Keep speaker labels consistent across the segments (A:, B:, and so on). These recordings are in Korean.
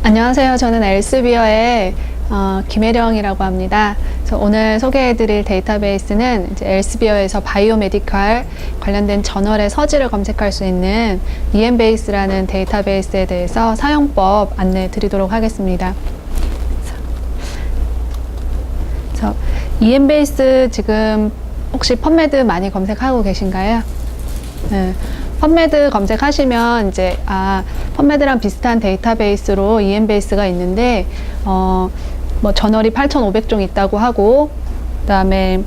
A: 안녕하세요. 저는 엘스비어의 김혜령이라고 합니다. 그래서 오늘 소개해드릴 데이터베이스는 이제 엘스비어에서 바이오메디컬 관련된 저널의 서지를 검색할 수 있는 EMBase라는 데이터베이스에 대해서 사용법 안내 드리도록 하겠습니다. 그래서 EMBase 지금 혹시 펀메드 많이 검색하고 계신가요? 네. 펀메드 검색하시면 이제 펀메드랑 비슷한 데이터베이스로 EMBase가 있는데 뭐 저널이 8,500종 있다고 하고, 그다음에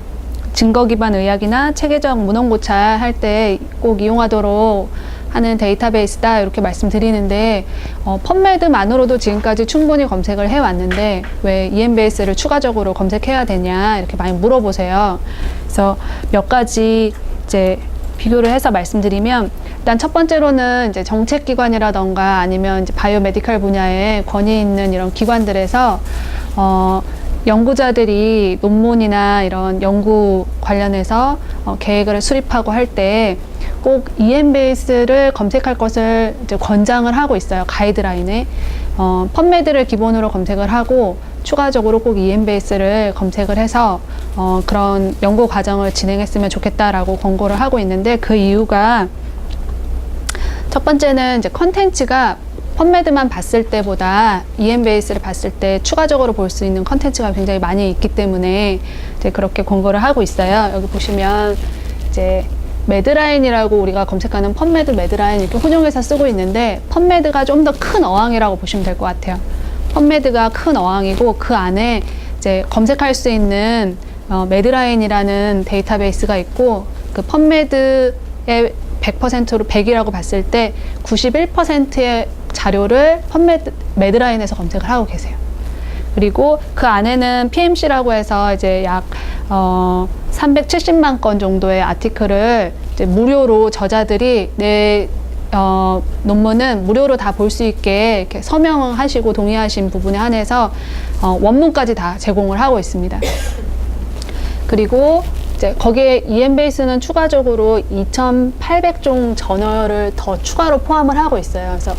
A: 증거 기반 의학이나 체계적 문헌 고찰 할 때 꼭 이용하도록 하는 데이터베이스다 이렇게 말씀드리는데, 펀메드만으로도 지금까지 충분히 검색을 해왔는데 왜 EMBase를 추가적으로 검색해야 되냐 이렇게 많이 물어보세요. 그래서 몇 가지 이제 비교를 해서 말씀드리면, 일단 첫 번째로는 이제 정책기관이라던가 아니면 이제 바이오메디컬 분야에 권위 있는 이런 기관들에서 연구자들이 논문이나 이런 연구 관련해서 계획을 수립하고 할 때 꼭 EMBase를 검색할 것을 이제 권장을 하고 있어요. 가이드라인에. 펀메드를 기본으로 검색을 하고 추가적으로 꼭 EMBase를 검색을 해서 그런 연구 과정을 진행했으면 좋겠다라고 권고를 하고 있는데, 그 이유가 첫 번째는 이제 컨텐츠가 펀메드만 봤을 때보다 EMBase를 봤을 때 추가적으로 볼 수 있는 컨텐츠가 굉장히 많이 있기 때문에 이제 그렇게 권고를 하고 있어요. 여기 보시면 이제 매드라인이라고 우리가 검색하는 펀메드, 매드라인 이렇게 혼용해서 쓰고 있는데, 펀메드가 좀 더 큰 어항이라고 보시면 될 것 같아요. 펀메드가 큰 어항이고 그 안에 이제 검색할 수 있는 매드라인이라는 데이터베이스가 있고, 그 펀메드의 100%로 100이라고 봤을 때 91%의 자료를 매드라인에서 검색을 하고 계세요. 그리고 그 안에는 PMC라고 해서 이제 약 370만 건 정도의 아티클을 이제 무료로 저자들이 내 논문은 무료로 다 볼 수 있게 이렇게 서명하시고 동의하신 부분에 한해서 원문까지 다 제공을 하고 있습니다. 그리고 이제 거기에 EMBase는 추가적으로 2,800종 저널을 더 추가로 포함을 하고 있어요. 그래서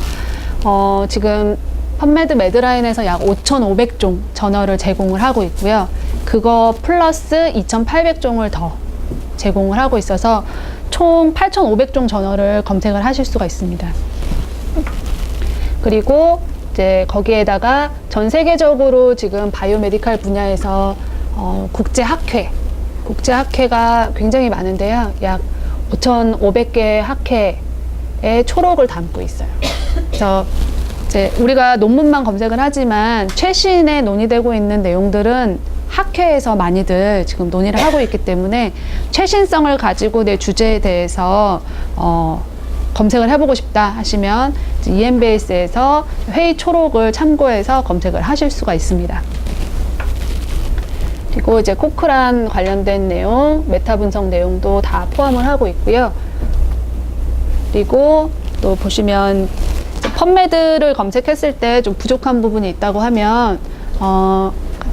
A: 지금 펀메드 매드라인에서 약 5,500종 저널을 제공을 하고 있고요. 그거 플러스 2,800종을 더 제공을 하고 있어서 총 8,500종 저널을 검색을 하실 수가 있습니다. 그리고 이제 거기에다가 전 세계적으로 지금 바이오메디컬 분야에서 국제학회가 굉장히 많은데요. 약 5,500개의 학회의 초록을 담고 있어요. 그래서 이제 우리가 논문만 검색을 하지만 최신에 논의되고 있는 내용들은 학회에서 많이들 지금 논의를 하고 있기 때문에 최신성을 가지고 내 주제에 대해서 검색을 해보고 싶다 하시면 EMBase에서 회의 초록을 참고해서 검색을 하실 수가 있습니다. 그리고 이제 코크란 관련된 내용, 메타 분석 내용도 다 포함을 하고 있고요. 그리고 또 보시면 펀메드를 검색했을 때 좀 부족한 부분이 있다고 하면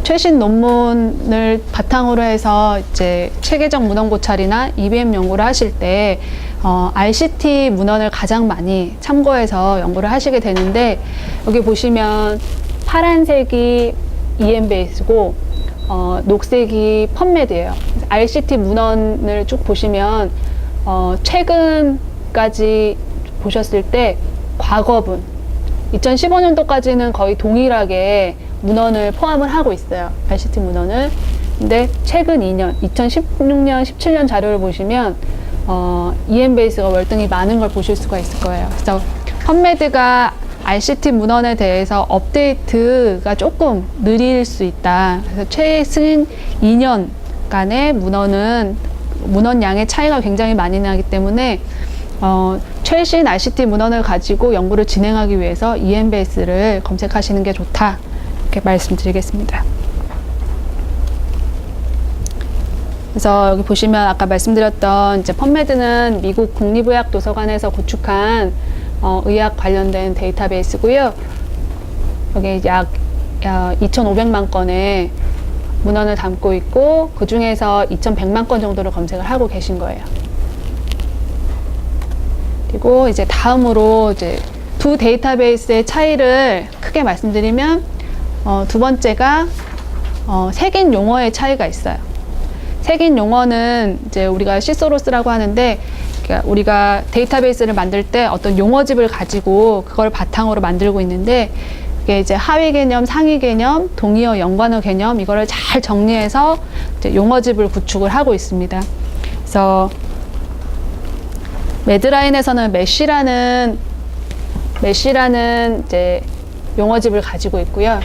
A: 최신 논문을 바탕으로 해서 이제 체계적 문헌 고찰이나 EBM 연구를 하실 때 RCT 문헌을 가장 많이 참고해서 연구를 하시게 되는데, 여기 보시면 파란색이 EMBase고 녹색이 펀메드예요. RCT 문헌을 쭉 보시면 최근까지 보셨을 때 과거분 2015년도까지는 거의 동일하게 문헌을 포함을 하고 있어요. RCT 문헌을. 근데 최근 2년 2016년 17년 자료를 보시면 EMBase가 월등히 많은 걸 보실 수가 있을 거예요. 그래서 펀메드가 RCT 문헌에 대해서 업데이트가 조금 느릴 수 있다. 그래서 최근 2년간의 문헌 양의 차이가 굉장히 많이 나기 때문에 최신 RCT 문헌을 가지고 연구를 진행하기 위해서 EMBase를 검색하시는 게 좋다. 이렇게 말씀드리겠습니다. 그래서 여기 보시면 아까 말씀드렸던 이제 펀메드는 미국 국립의학도서관에서 구축한 의학 관련된 데이터베이스고요. 여기 약 2,500만 건의 문헌을 담고 있고, 그 중에서 2,100만 건 정도를 검색을 하고 계신 거예요. 그리고 이제 다음으로 이제 두 데이터베이스의 차이를 크게 말씀드리면 두 번째가 색인 용어의 차이가 있어요. 색인 용어는 이제 우리가 시소로스라고 하는데, 그러니까 우리가 데이터베이스를 만들 때 어떤 용어집을 가지고 그걸 바탕으로 만들고 있는데, 이게 이제 하위 개념, 상위 개념, 동의어, 연관어 개념, 이거를 잘 정리해서 이제 용어집을 구축을 하고 있습니다. 그래서 매드라인에서는 메쉬라는 이제 용어집을 가지고 있고요.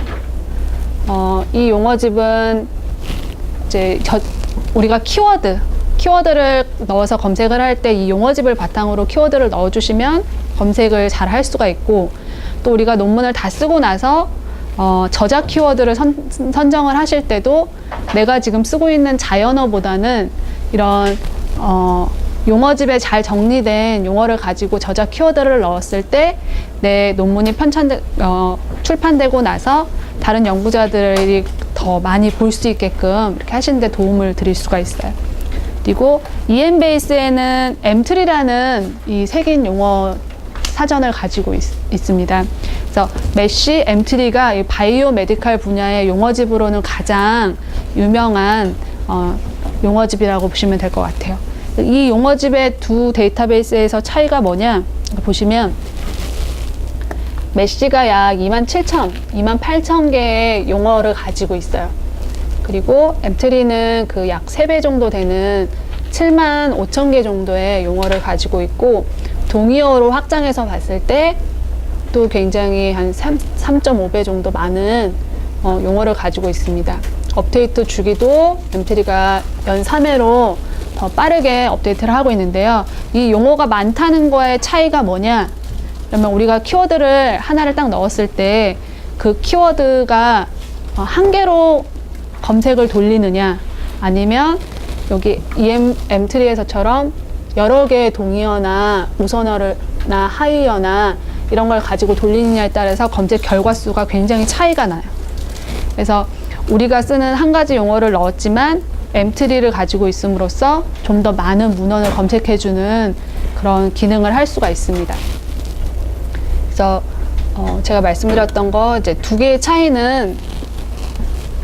A: 이 용어집은 이제 우리가 키워드를 넣어서 검색을 할 때 이 용어집을 바탕으로 키워드를 넣어주시면 검색을 잘 할 수가 있고, 또 우리가 논문을 다 쓰고 나서 저자 키워드를 선정을 하실 때도 내가 지금 쓰고 있는 자연어보다는 이런 용어집에 잘 정리된 용어를 가지고 저자 키워드를 넣었을 때 내 논문이 출판되고 나서 다른 연구자들이 더 많이 볼 수 있게끔 이렇게 하시는 데 도움을 드릴 수가 있어요. 그리고 EMBase에는 M트리라는 이 색인 용어 사전을 가지고 있습니다. 그래서 메쉬, M트리가 이 바이오 메디칼 분야의 용어집으로는 가장 유명한 용어집이라고 보시면 될 것 같아요. 이 용어집의 두 데이터베이스에서 차이가 뭐냐 보시면, 메쉬가 약 28,000 개의 용어를 가지고 있어요. 그리고 M트리는 그 약 3배 정도 되는 75,000개 정도의 용어를 가지고 있고, 동의어로 확장해서 봤을 때 또 굉장히 한 3.5배 정도 많은 용어를 가지고 있습니다. 업데이트 주기도 M트리가 연 3회로 더 빠르게 업데이트를 하고 있는데요. 이 용어가 많다는 거의 차이가 뭐냐? 그러면 우리가 키워드를 하나를 딱 넣었을 때 그 키워드가 한 개로 검색을 돌리느냐, 아니면 여기 M트리에서처럼 여러 개의 동의어나 우선어나 하위어나 이런 걸 가지고 돌리느냐에 따라서 검색 결과 수가 굉장히 차이가 나요. 그래서 우리가 쓰는 한 가지 용어를 넣었지만 M트리를 가지고 있음으로써 좀 더 많은 문헌을 검색해주는 그런 기능을 할 수가 있습니다. 그래서 제가 말씀드렸던 거 이제 두 개의 차이는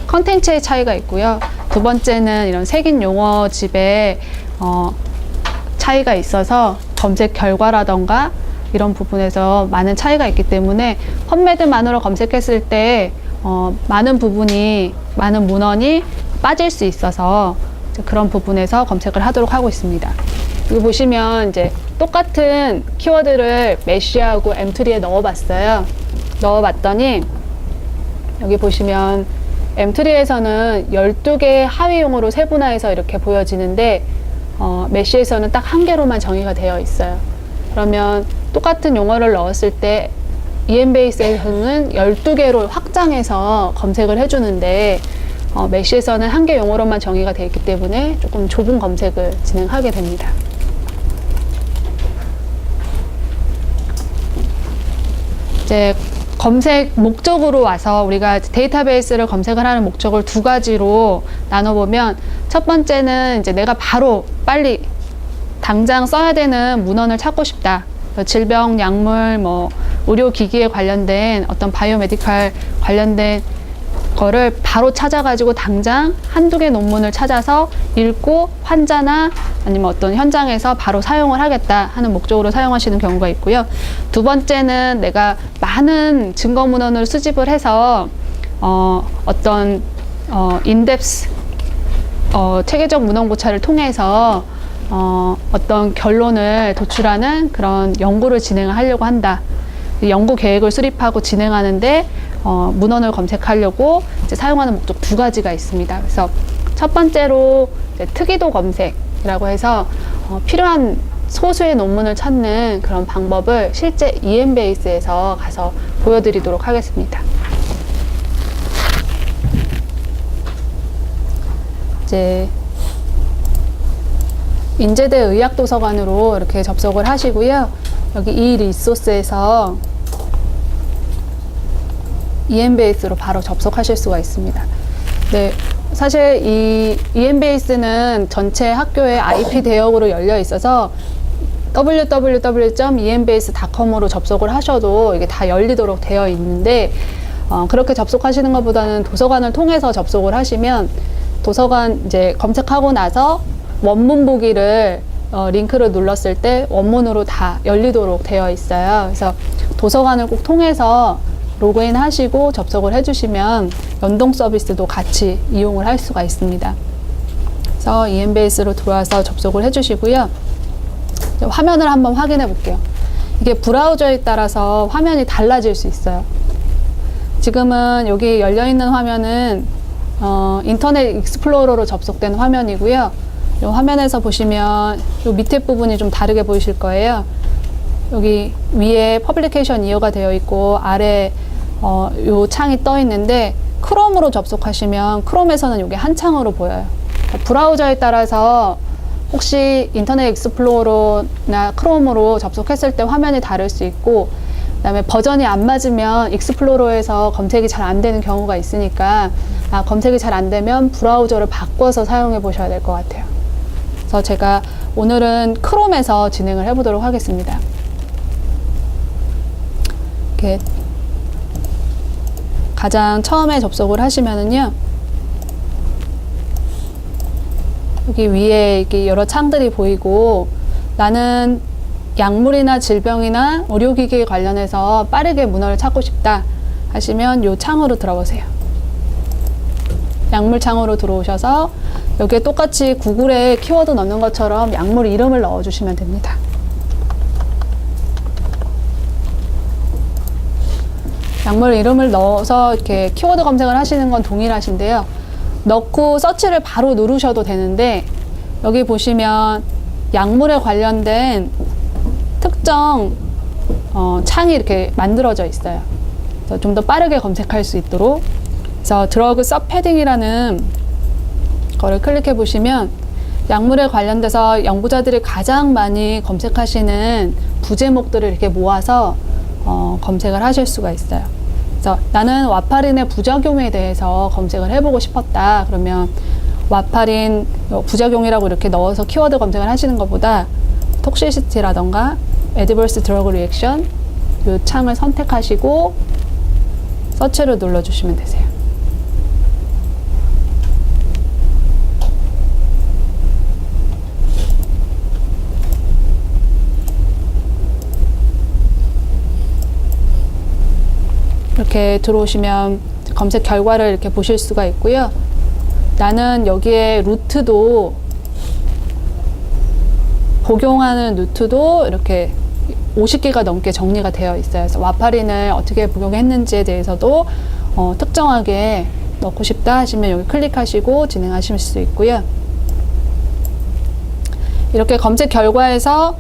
A: 컨텐츠의 차이가 있고요. 두 번째는 이런 색인 용어집의 차이가 있어서 검색 결과라던가 이런 부분에서 많은 차이가 있기 때문에 펀메드만으로 검색했을 때 많은 문헌이 빠질 수 있어서 그런 부분에서 검색을 하도록 하고 있습니다. 여기 보시면 이제 똑같은 키워드를 메쉬하고 M트리에 넣어봤더니 여기 보시면 M트리에서는 12개의 하위 용어로 세분화해서 이렇게 보여지는데 메쉬에서는 딱 한 개로만 정의가 되어 있어요. 그러면 똑같은 용어를 넣었을 때 EMBase에서는 12개로 확장해서 검색을 해주는데 메쉬에서는 한 개 용어로만 정의가 되어 있기 때문에 조금 좁은 검색을 진행하게 됩니다. 이제 검색 목적으로 와서 우리가 데이터베이스를 검색을 하는 목적을 두 가지로 나눠보면, 첫 번째는 이제 내가 빨리 당장 써야 되는 문헌을 찾고 싶다. 질병, 약물, 의료기기에 관련된 어떤 바이오메디칼 관련된 거를 바로 찾아가지고 당장 한두 개 논문을 찾아서 읽고 환자나 아니면 어떤 현장에서 바로 사용을 하겠다 하는 목적으로 사용하시는 경우가 있고요. 두 번째는 내가 많은 증거 문헌을 수집을 해서 어떤 인덱스 체계적 문헌 고찰을 통해서 어떤 결론을 도출하는 그런 연구를 진행하려고 한다. 연구 계획을 수립하고 진행하는데 문헌을 검색하려고 이제 사용하는 목적 두 가지가 있습니다. 그래서 첫 번째로 특이도 검색이라고 해서 필요한 소수의 논문을 찾는 그런 방법을 실제 EMBase에서 가서 보여드리도록 하겠습니다. 이제 인제대 의학도서관으로 이렇게 접속을 하시고요. 여기 이 리소스에서 EMBase로 바로 접속하실 수가 있습니다. 네, 사실 이 EMBase는 전체 학교의 IP 대역으로 열려 있어서 www.embase.com으로 접속을 하셔도 이게 다 열리도록 되어 있는데, 그렇게 접속하시는 것보다는 도서관을 통해서 접속을 하시면 도서관 이제 검색하고 나서 원문 보기를 링크를 눌렀을 때 원문으로 다 열리도록 되어 있어요. 그래서 도서관을 꼭 통해서 로그인 하시고 접속을 해주시면 연동 서비스도 같이 이용을 할 수가 있습니다. 그래서 EMBase로 들어와서 접속을 해주시고요. 화면을 한번 확인해 볼게요. 이게 브라우저에 따라서 화면이 달라질 수 있어요. 지금은 여기 열려있는 화면은 인터넷 익스플로러로 접속된 화면이고요. 이 화면에서 보시면 이 밑에 부분이 좀 다르게 보이실 거예요. 여기 위에 퍼블리케이션 이어가 되어 있고 아래 요 창이 떠 있는데, 크롬으로 접속하시면 크롬에서는 이게 한 창으로 보여요. 브라우저에 따라서 혹시 인터넷 익스플로러나 크롬으로 접속했을 때 화면이 다를 수 있고, 그다음에 버전이 안 맞으면 익스플로러에서 검색이 잘 안 되는 경우가 있으니까 검색이 잘 안 되면 브라우저를 바꿔서 사용해 보셔야 될 것 같아요. 그래서 제가 오늘은 크롬에서 진행을 해보도록 하겠습니다. 이렇게 가장 처음에 접속을 하시면은요, 여기 위에 이렇게 여러 창들이 보이고, 나는 약물이나 질병이나 의료기기에 관련해서 빠르게 문헌을 찾고 싶다 하시면 이 창으로 들어보세요. 약물 창으로 들어오셔서 여기에 똑같이 구글에 키워드 넣는 것처럼 약물 이름을 넣어주시면 됩니다. 약물 이름을 넣어서 이렇게 키워드 검색을 하시는 건 동일하신데요. 넣고 서치를 바로 누르셔도 되는데, 여기 보시면 약물에 관련된 특정 창이 이렇게 만들어져 있어요. 좀 더 빠르게 검색할 수 있도록. 그래서 드러그 서패딩이라는 거를 클릭해 보시면 약물에 관련돼서 연구자들이 가장 많이 검색하시는 부제목들을 이렇게 모아서 검색을 하실 수가 있어요. 그래서 나는 와파린의 부작용에 대해서 검색을 해보고 싶었다. 그러면 와파린 부작용이라고 이렇게 넣어서 키워드 검색을 하시는 것보다 톡시시티라던가 Adverse Drug Reaction 이 창을 선택하시고 서치를 눌러주시면 되세요. 이렇게 들어오시면 검색 결과를 이렇게 보실 수가 있고요. 나는 여기에 루트도 복용하는 루트도 이렇게 50개가 넘게 정리가 되어 있어요. 그래서 와파린을 어떻게 복용했는지에 대해서도 특정하게 넣고 싶다 하시면 여기 클릭하시고 진행하실 수 있고요. 이렇게 검색 결과에서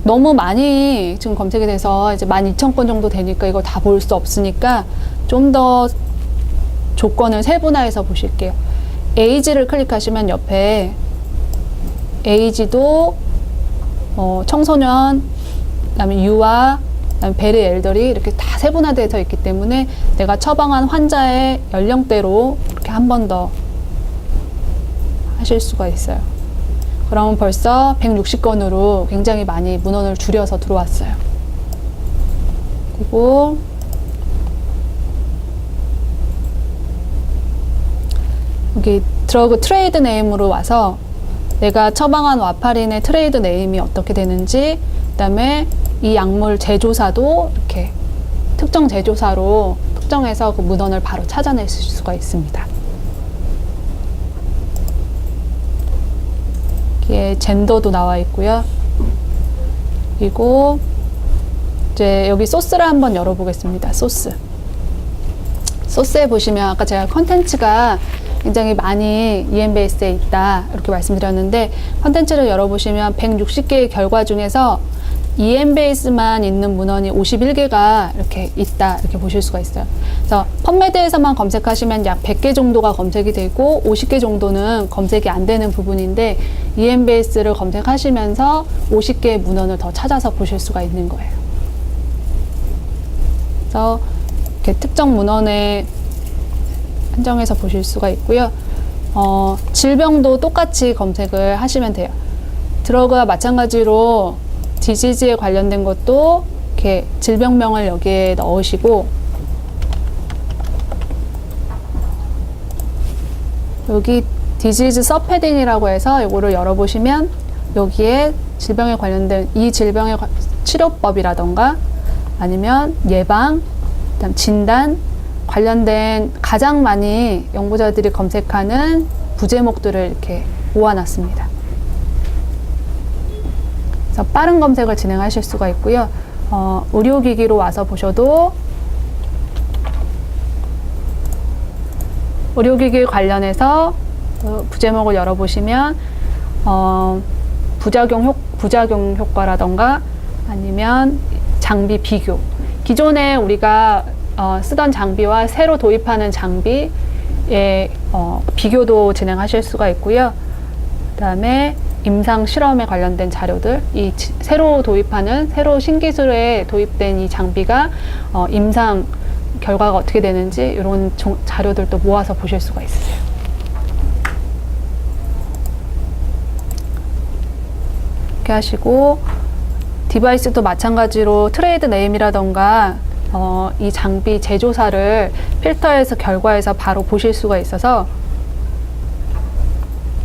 A: 너무 많이 지금 검색이 돼서 이제 12,000건 정도 되니까 이걸 다 볼 수 없으니까 좀 더 조건을 세분화해서 보실게요. 에이지를 클릭하시면 옆에 에이지도 청소년, 그다음에 유아, 그다음에 베리 엘더리 이렇게 다 세분화되어 있기 때문에 내가 처방한 환자의 연령대로 이렇게 한 번 더 하실 수가 있어요. 그러면 벌써 160건으로 굉장히 많이 문헌을 줄여서 들어왔어요. 그리고 여기 드러그 트레이드 네임으로 와서 내가 처방한 와파린의 트레이드 네임이 어떻게 되는지, 그 다음에 이 약물 제조사도 이렇게 특정 제조사로 특정해서 그 문헌을 바로 찾아낼 수가 있습니다. 여기에 젠더도 나와 있고요. 그리고 이제 여기 소스를 한번 열어보겠습니다. 소스에 보시면 아까 제가 컨텐츠가 굉장히 많이 EMBase에 있다 이렇게 말씀드렸는데, 컨텐츠를 열어보시면 160개의 결과 중에서 EMBase만 있는 문헌이 51개가 이렇게 있다 이렇게 보실 수가 있어요. 그래서 펀메드에서만 검색하시면 약 100개 정도가 검색이 되고 50개 정도는 검색이 안 되는 부분인데, EMBase를 검색하시면서 50개의 문헌을 더 찾아서 보실 수가 있는 거예요. 그래서 이렇게 특정 문헌에 한정해서 보실 수가 있고요. 질병도 똑같이 검색을 하시면 돼요. 드러그와 마찬가지로 디지즈에 관련된 것도 이렇게 질병명을 여기에 넣으시고, 여기 디지즈 서패딩이라고 해서 이거를 열어보시면 여기에 질병에 관련된 이 질병의 치료법이라던가 아니면 예방, 그다음 진단 관련된 가장 많이 연구자들이 검색하는 부제목들을 이렇게 모아놨습니다. 그래서 빠른 검색을 진행하실 수가 있고요. 의료기기로 와서 보셔도 의료기기 관련해서 부제목을 열어보시면 부작용 효과라던가 아니면 장비 비교, 기존에 우리가 쓰던 장비와 새로 도입하는 장비의 비교도 진행하실 수가 있고요. 그 다음에 임상 실험에 관련된 자료들, 이 새로 신기술에 도입된 이 장비가 임상 결과가 어떻게 되는지 이런 자료들도 모아서 보실 수가 있으세요. 이렇게 하시고, 디바이스도 마찬가지로 트레이드 네임이라던가 이 장비 제조사를 필터에서 결과에서 바로 보실 수가 있어서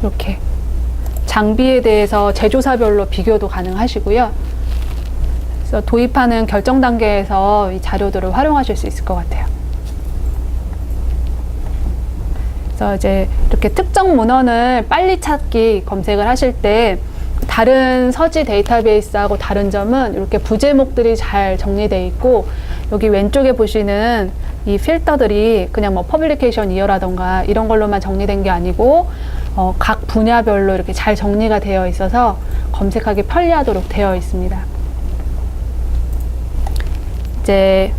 A: 이렇게 장비에 대해서 제조사별로 비교도 가능하시고요. 그래서 도입하는 결정 단계에서 이 자료들을 활용하실 수 있을 것 같아요. 그래서 이제 이렇게 특정 문헌을 빨리 찾기 검색을 하실 때 다른 서지 데이터베이스하고 다른 점은 이렇게 부제목들이 잘 정리되어 있고, 여기 왼쪽에 보시는 이 필터들이 그냥 뭐 퍼블리케이션 이어라던가 이런 걸로만 정리된 게 아니고 각 분야별로 이렇게 잘 정리가 되어 있어서 검색하기 편리하도록 되어 있습니다. 이제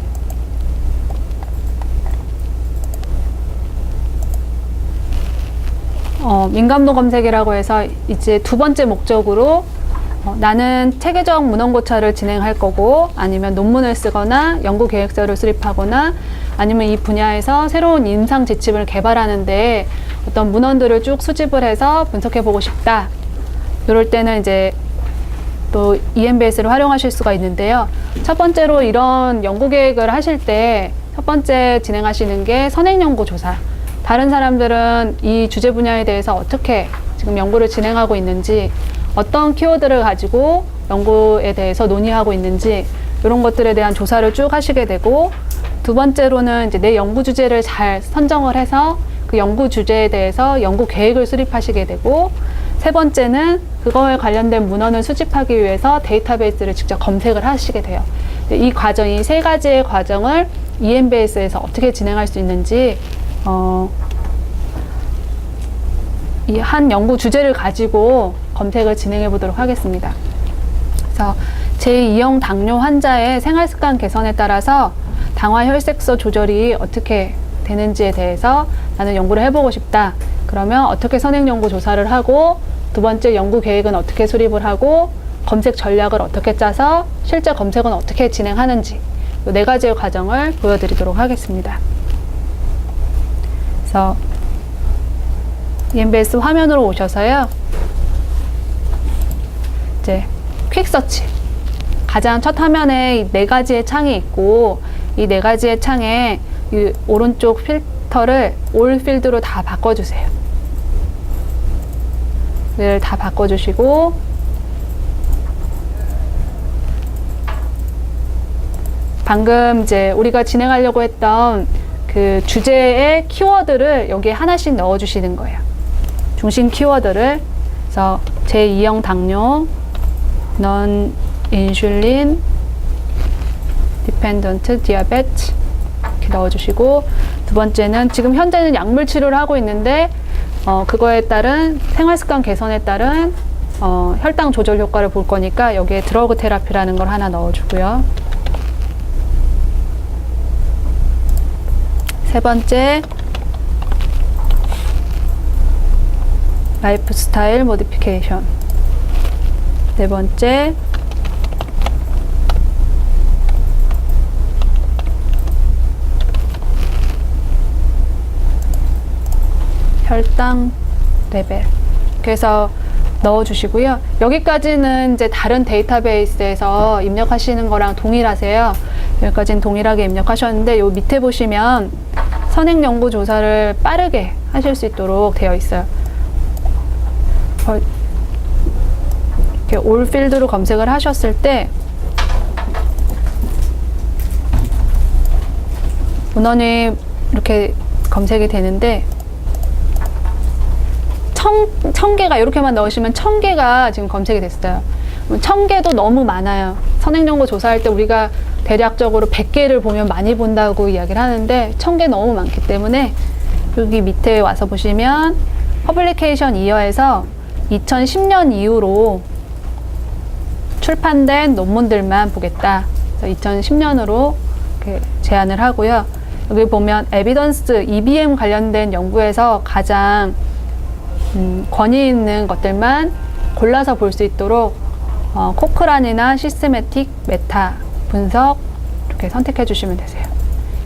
A: 민감도 검색이라고 해서 이제 두 번째 목적으로 나는 체계적 문헌 고찰을 진행할 거고, 아니면 논문을 쓰거나 연구 계획서를 수립하거나 아니면 이 분야에서 새로운 임상 지침을 개발하는데 어떤 문헌들을 쭉 수집을 해서 분석해 보고 싶다. 이럴 때는 이제 또 EMBS를 활용하실 수가 있는데요. 첫 번째로 이런 연구 계획을 하실 때 첫 번째 진행하시는 게 선행연구 조사. 다른 사람들은 이 주제 분야에 대해서 어떻게 지금 연구를 진행하고 있는지, 어떤 키워드를 가지고 연구에 대해서 논의하고 있는지 이런 것들에 대한 조사를 쭉 하시게 되고, 두 번째로는 이제 내 연구 주제를 잘 선정을 해서 그 연구 주제에 대해서 연구 계획을 수립하시게 되고, 세 번째는 그거에 관련된 문헌을 수집하기 위해서 데이터베이스를 직접 검색을 하시게 돼요. 이 과정, 이 세 가지의 과정을 EMBS에서 어떻게 진행할 수 있는지 이 한 연구 주제를 가지고 검색을 진행해 보도록 하겠습니다. 그래서 제2형 당뇨 환자의 생활습관 개선에 따라서 당화 혈색소 조절이 어떻게 되는지에 대해서 나는 연구를 해보고 싶다. 그러면 어떻게 선행 연구 조사를 하고, 두 번째 연구 계획은 어떻게 수립을 하고, 검색 전략을 어떻게 짜서 실제 검색은 어떻게 진행하는지, 이 네 가지의 과정을 보여드리도록 하겠습니다. 그래서 EMBS 화면으로 오셔서요. 이제 퀵서치. 가장 첫 화면에 이 네 가지의 창이 있고, 이 네 가지의 창에 이 오른쪽 필터를 올 필드로 다 바꿔주세요. 를 다 바꿔주시고, 방금 이제 우리가 진행하려고 했던 그 주제의 키워드를 여기에 하나씩 넣어주시는 거예요. 중심 키워드를. 그래서 제2형 당뇨, non-insulin dependent diabetes 이렇게 넣어주시고, 두 번째는 지금 현재는 약물 치료를 하고 있는데 그거에 따른 생활습관 개선에 따른 혈당 조절 효과를 볼 거니까 여기에 드러그 테라피라는 걸 하나 넣어주고요. 세 번째, 라이프 스타일 모디피케이션. 네 번째, 혈당 레벨. 그래서 넣어주시고요. 여기까지는 이제 다른 데이터베이스에서 입력하시는 거랑 동일하세요. 여기까지는 동일하게 입력하셨는데 요 밑에 보시면 선행 연구 조사를 빠르게 하실 수 있도록 되어 있어요. 이렇게 올 필드로 검색을 하셨을 때 문헌이 이렇게 검색이 되는데 1000개가 이렇게만 넣으시면 1000개가 지금 검색이 됐어요. 1000개도 너무 많아요. 선행연구 조사할 때 우리가 대략적으로 100개를 보면 많이 본다고 이야기를 하는데 1000개 너무 많기 때문에 여기 밑에 와서 보시면 퍼블리케이션 이어에서 2010년 이후로 출판된 논문들만 보겠다. 그래서 2010년으로 이렇게 제한을 하고요. 여기 보면 에비던스, EBM 관련된 연구에서 가장 권위 있는 것들만 골라서 볼 수 있도록 코크란이나 시스테매틱, 메타, 분석 이렇게 선택해 주시면 되세요.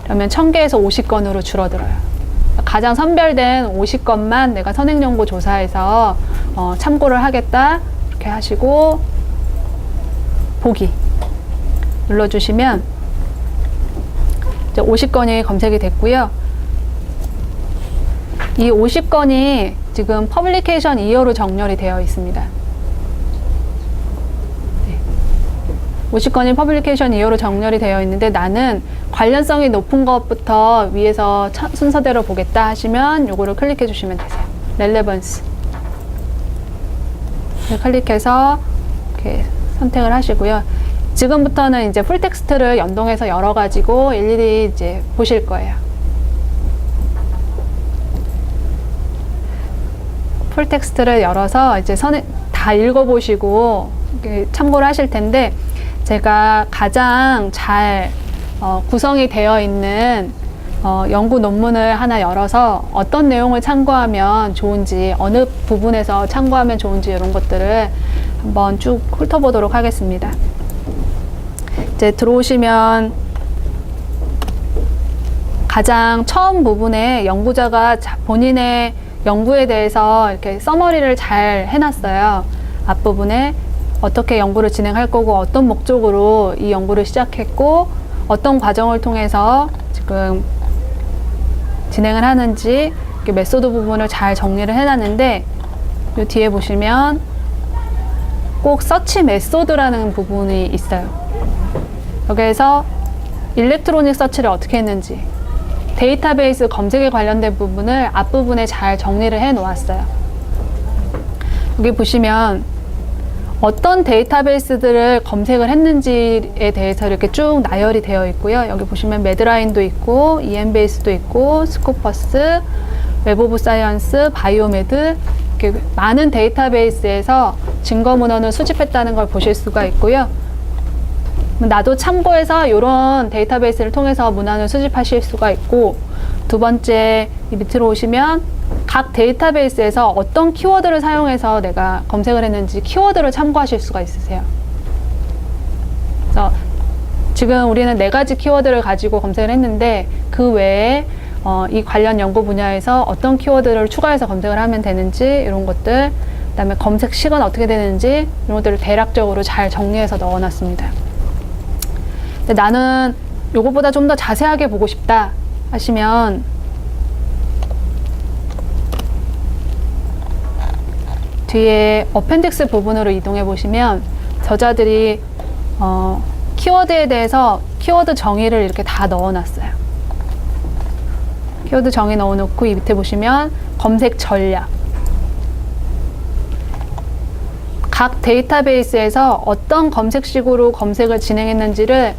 A: 그러면 1000개에서 50건으로 줄어들어요. 가장 선별된 50건만 내가 선행연구 조사에서 참고를 하겠다 이렇게 하시고 보기 눌러주시면 이제 50건이 검색이 됐고요. 이 50건이 지금 퍼블리케이션 이어로 정렬이 되어 있습니다. 50건이 퍼블리케이션 이어로 정렬이 되어 있는데 나는 관련성이 높은 것부터 위에서 순서대로 보겠다 하시면 요거를 클릭해 주시면 되세요. 렐레번스 클릭해서 이렇게 선택을 하시고요. 지금부터는 이제 풀텍스트를 연동해서 열어가지고 일일이 이제 보실 거예요. 풀텍스트를 열어서 이제 다 읽어보시고 참고를 하실 텐데 제가 가장 잘 구성이 되어 있는 연구 논문을 하나 열어서 어떤 내용을 참고하면 좋은지 어느 부분에서 참고하면 좋은지 이런 것들을 한번 쭉 훑어보도록 하겠습니다. 이제 들어오시면 가장 처음 부분에 연구자가 본인의 연구에 대해서 이렇게 서머리를 잘 해놨어요. 앞부분에 어떻게 연구를 진행할 거고 어떤 목적으로 이 연구를 시작했고 어떤 과정을 통해서 지금 진행을 하는지 이렇게 메소드 부분을 잘 정리를 해놨는데 이 뒤에 보시면 꼭 서치 메소드라는 부분이 있어요. 여기에서 일렉트로닉 서치를 어떻게 했는지 데이터베이스 검색에 관련된 부분을 앞부분에 잘 정리를 해 놓았어요. 여기 보시면 어떤 데이터베이스들을 검색을 했는지에 대해서 이렇게 쭉 나열이 되어 있고요. 여기 보시면 매드라인도 있고 EMBase도 있고 스코퍼스, 웹 오브 사이언스, 바이오메드 이렇게 많은 데이터베이스에서 증거 문헌을 수집했다는 걸 보실 수가 있고요. 나도 참고해서 이런 데이터베이스를 통해서 문헌을 수집하실 수가 있고 두 번째 이 밑으로 오시면 각 데이터베이스에서 어떤 키워드를 사용해서 내가 검색을 했는지 키워드를 참고하실 수가 있으세요. 그래서 지금 우리는 4가지 키워드를 가지고 검색을 했는데 그 외에 이 관련 연구 분야에서 어떤 키워드를 추가해서 검색을 하면 되는지 이런 것들 그 다음에 검색 시간 어떻게 되는지 이런 것들을 대략적으로 잘 정리해서 넣어놨습니다. 근데 나는 요거보다 좀 더 자세하게 보고 싶다 하시면 뒤에 어펜딕스 부분으로 이동해 보시면 저자들이 키워드에 대해서 키워드 정의를 이렇게 다 넣어놨어요. 키워드 정의 넣어놓고 이 밑에 보시면 검색 전략 각 데이터베이스에서 어떤 검색식으로 검색을 진행했는지를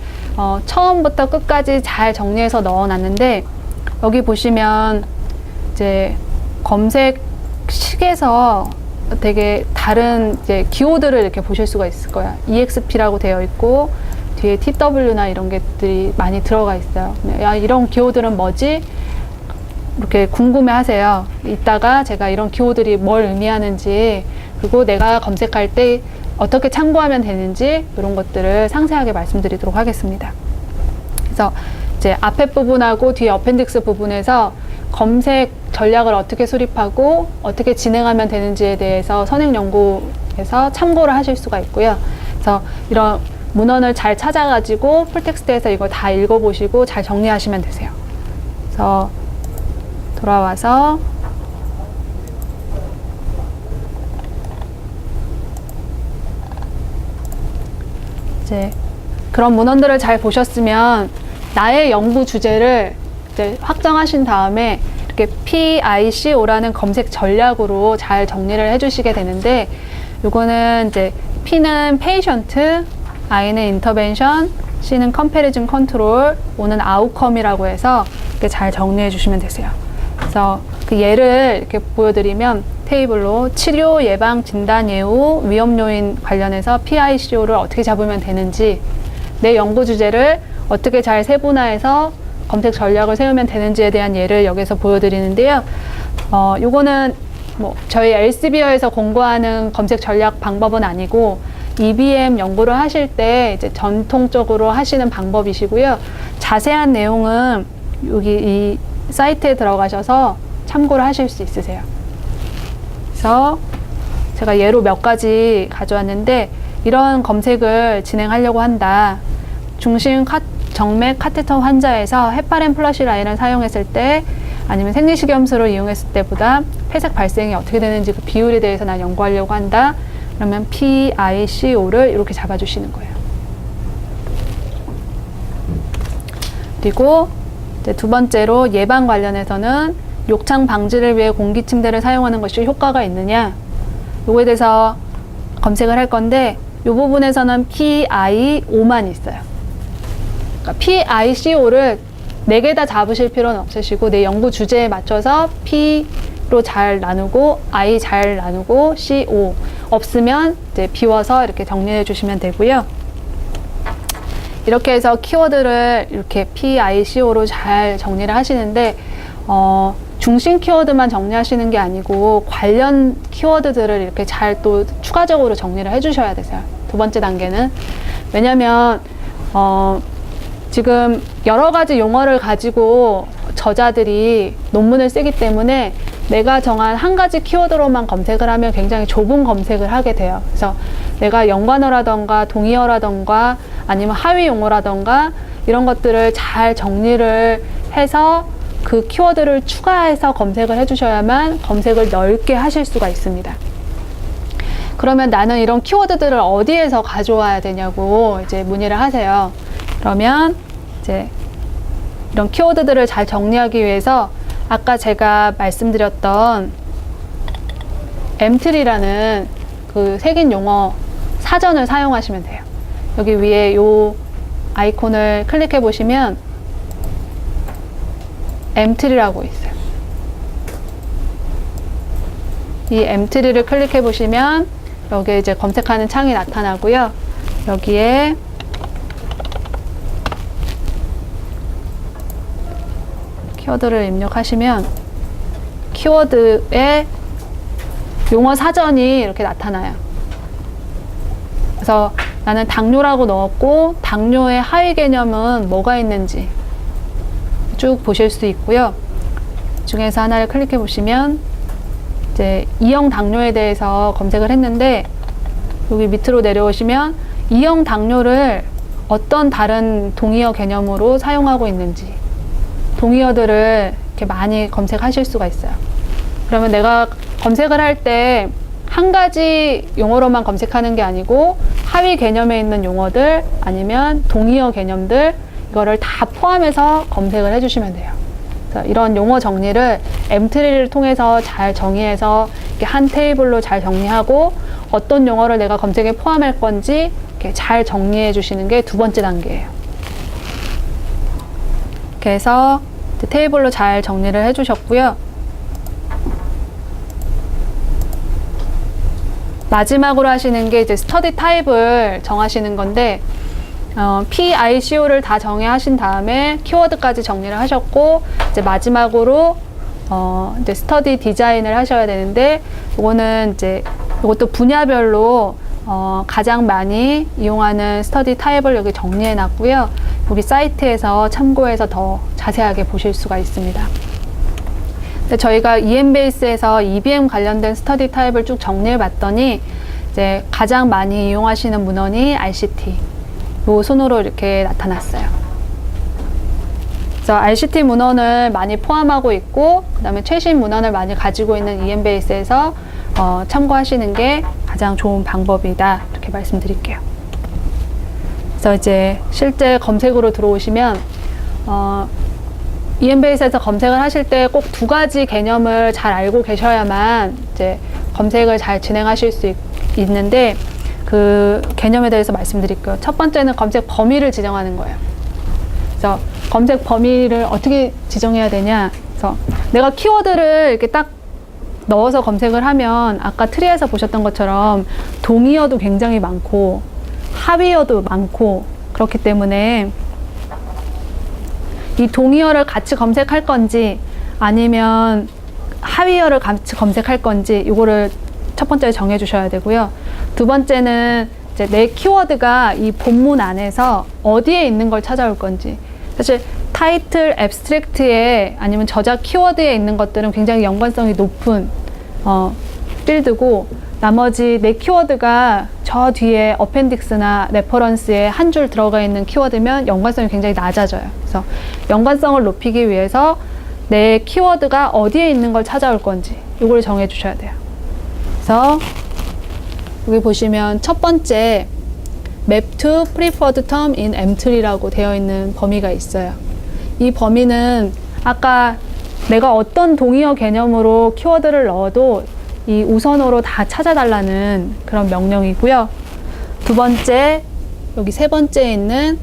A: 처음부터 끝까지 잘 정리해서 넣어놨는데 여기 보시면 이제 검색식에서 되게 다른 이제 기호들을 이렇게 보실 수가 있을 거야. EXP라고 되어 있고 뒤에 TW나 이런 것들이 많이 들어가 있어요. 야, 이런 기호들은 뭐지? 이렇게 궁금해 하세요. 이따가 제가 이런 기호들이 뭘 의미하는지 그리고 내가 검색할 때 어떻게 참고하면 되는지 이런 것들을 상세하게 말씀드리도록 하겠습니다. 그래서 이제 앞에 부분하고 뒤에 어펜딕스 부분에서 검색 전략을 어떻게 수립하고 어떻게 진행하면 되는지에 대해서 선행 연구에서 참고를 하실 수가 있고요. 그래서 이런 문헌을 잘 찾아가지고 풀텍스트에서 이걸 다 읽어보시고 잘 정리하시면 되세요. 그래서 돌아와서 이제 그런 문헌들을 잘 보셨으면 나의 연구 주제를 이제 확정하신 다음에 이렇게 PICO라는 검색 전략으로 잘 정리를 해주시게 되는데, 요거는 이제 P는 patient, I는 intervention, C는 comparison control, O는 outcome이라고 해서 이렇게 잘 정리해 주시면 되세요. 그래서 그 예를 이렇게 보여드리면 테이블로 치료, 예방, 진단, 예후, 위험 요인 관련해서 PICO를 어떻게 잡으면 되는지, 내 연구 주제를 어떻게 잘 세분화해서 검색 전략을 세우면 되는지에 대한 예를 여기서 보여드리는데요. 요거는 뭐 저희 엘스비어에서 공부하는 검색 전략 방법은 아니고 EBM 연구를 하실 때 이제 전통적으로 하시는 방법이시고요. 자세한 내용은 여기 이 사이트에 들어가셔서 참고를 하실 수 있으세요. 그래서 제가 예로 몇 가지 가져왔는데, 이런 검색을 진행하려고 한다. 중심 정맥 카테터 환자에서 헤파린 플러시 라인을 사용했을 때, 아니면 생리식염수를 이용했을 때보다 폐색 발생이 어떻게 되는지 그 비율에 대해서 난 연구하려고 한다. 그러면 PICO를 이렇게 잡아주시는 거예요. 그리고 이제 두 번째로 예방 관련해서는 욕창 방지를 위해 공기 침대를 사용하는 것이 효과가 있느냐, 요거에 대해서 검색을 할 건데, 이 부분에서는 PIO만 있어요. 그러니까 PICO를 4개 다 잡으실 필요는 없으시고, 내 연구 주제에 맞춰서 P로 잘 나누고, I 잘 나누고, CO 없으면 이제 비워서 이렇게 정리해 주시면 되고요. 이렇게 해서 키워드를 이렇게 PICO로 잘 정리를 하시는데, 중심 키워드만 정리하시는 게 아니고 관련 키워드들을 이렇게 잘 또 추가적으로 정리를 해 주셔야 되세요. 두 번째 단계는. 왜냐면 지금 여러 가지 용어를 가지고 저자들이 논문을 쓰기 때문에 내가 정한 한 가지 키워드로만 검색을 하면 굉장히 좁은 검색을 하게 돼요. 그래서 내가 연관어라던가 동의어라던가 아니면 하위 용어라던가 이런 것들을 잘 정리를 해서 그 키워드를 추가해서 검색을 해주셔야만 검색을 넓게 하실 수가 있습니다. 그러면 나는 이런 키워드들을 어디에서 가져와야 되냐고 이제 문의를 하세요. 그러면 이제 이런 키워드들을 잘 정리하기 위해서 아까 제가 말씀드렸던 엠트리라는 그 색인 용어 사전을 사용하시면 돼요. 여기 위에 요 아이콘을 클릭해 보시면 엠트리라고 있어요. 이 엠트리를 클릭해 보시면 여기에 이제 검색하는 창이 나타나고요. 여기에 키워드를 입력하시면 키워드의 용어 사전이 이렇게 나타나요. 그래서 나는 당뇨라고 넣었고 당뇨의 하위 개념은 뭐가 있는지 쭉 보실 수 있고요. 중에서 하나를 클릭해 보시면 이제 2형 당뇨에 대해서 검색을 했는데, 여기 밑으로 내려오시면 2형 당뇨를 어떤 다른 동의어 개념으로 사용하고 있는지 동의어들을 이렇게 많이 검색하실 수가 있어요. 그러면 내가 검색을 할 때 한 가지 용어로만 검색하는 게 아니고 하위 개념에 있는 용어들 아니면 동의어 개념들 이거를 다 포함해서 검색을 해주시면 돼요. 그래서 이런 용어 정리를 엠트리를 통해서 잘 정의해서 이렇게 한 테이블로 잘 정리하고 어떤 용어를 내가 검색에 포함할 건지 이렇게 잘 정리해 주시는 게 두 번째 단계예요. 이렇게 해서 테이블로 잘 정리를 해주셨고요. 마지막으로 하시는 게 이제 스터디 타입을 정하시는 건데, PICO를 다 정의하신 다음에 키워드까지 정리를 하셨고, 이제 마지막으로 이제 스터디 디자인을 하셔야 되는데, 이거는 이제 이것도 분야별로 가장 많이 이용하는 스터디 타입을 여기 정리해 놨고요. 여기 사이트에서 참고해서 더 자세하게 보실 수가 있습니다. 근데 저희가 EMBase에서 EBM 관련된 스터디 타입을 쭉 정리해 봤더니 이제 가장 많이 이용하시는 문헌이 RCT 요 순으로 이렇게 나타났어요. 그래서 RCT 문헌을 많이 포함하고 있고 그다음에 최신 문헌을 많이 가지고 있는 EMBase에서 참고하시는 게 가장 좋은 방법이다 이렇게 말씀드릴게요. 그래서 이제 실제 검색으로 들어오시면 EMBase에서 검색을 하실 때 꼭 두 가지 개념을 잘 알고 계셔야만 이제 검색을 잘 진행하실 수 있는데 그 개념에 대해서 말씀드릴게요. 첫 번째는 검색 범위를 지정하는 거예요. 그래서 검색 범위를 어떻게 지정해야 되냐? 그래서 내가 키워드를 이렇게 딱 넣어서 검색을 하면 아까 트리에서 보셨던 것처럼 동의어도 굉장히 많고 합의어도 많고 그렇기 때문에 이 동의어를 같이 검색할 건지 아니면 합의어를 같이 검색할 건지 이거를 첫 번째 정해 주셔야 되고요. 두 번째는 이제 내 키워드가 이 본문 안에서 어디에 있는 걸 찾아올 건지. 사실 타이틀, 앱스트랙트에 아니면 저작 키워드에 있는 것들은 굉장히 연관성이 높은 필드고 나머지 내 키워드가 저 뒤에 어펜딕스나 레퍼런스에 한 줄 들어가 있는 키워드면 연관성이 굉장히 낮아져요. 그래서 연관성을 높이기 위해서 내 키워드가 어디에 있는 걸 찾아올 건지 이걸 정해 주셔야 돼요. 그래서 여기 보시면 첫 번째 map to preferred term in M3라고 되어 있는 범위가 있어요. 이 범위는 아까 내가 어떤 동의어 개념으로 키워드를 넣어도 이 우선어로 다 찾아달라는 그런 명령이고요. 두 번째, 여기 세 번째에 있는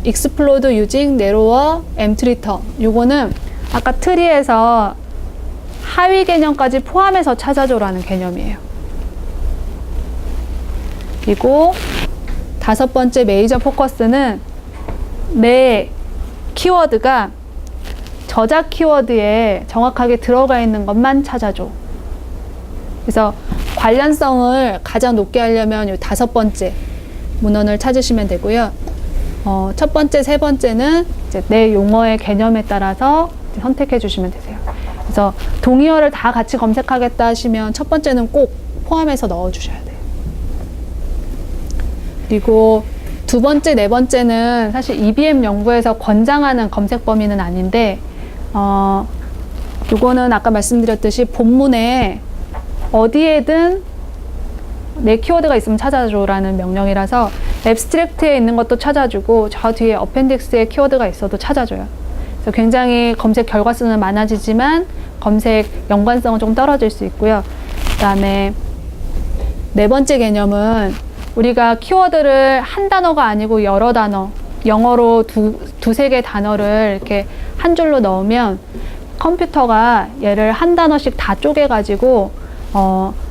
A: explode using narrower M3 term. 요거는 아까 트리에서 하위 개념까지 포함해서 찾아줘라는 개념이에요. 그리고 다섯 번째 메이저 포커스는 내 키워드가 저작 키워드에 정확하게 들어가 있는 것만 찾아줘. 그래서 관련성을 가장 높게 하려면 이 다섯 번째 문헌을 찾으시면 되고요. 첫 번째, 세 번째는 이제 내 용어의 개념에 따라서 선택해 주시면 되세요. 그래서 동의어를 다 같이 검색하겠다 하시면 첫 번째는 꼭 포함해서 넣어 주셔야 돼요. 그리고 두 번째, 네 번째는 사실 EBM 연구에서 권장하는 검색 범위는 아닌데 요거는 아까 말씀드렸듯이 본문에 어디에든 내 키워드가 있으면 찾아줘라는 명령이라서 앱스트랙트에 있는 것도 찾아주고 저 뒤에 어펜딕스에 키워드가 있어도 찾아줘요. 그래서 굉장히 검색 결과 수는 많아지지만 검색 연관성은 조금 떨어질 수 있고요. 그 다음에 네 번째 개념은 우리가 키워드를 한 단어가 아니고 여러 단어, 영어로 두세 개 단어를 이렇게 한 줄로 넣으면 컴퓨터가 얘를 한 단어씩 다 쪼개가지고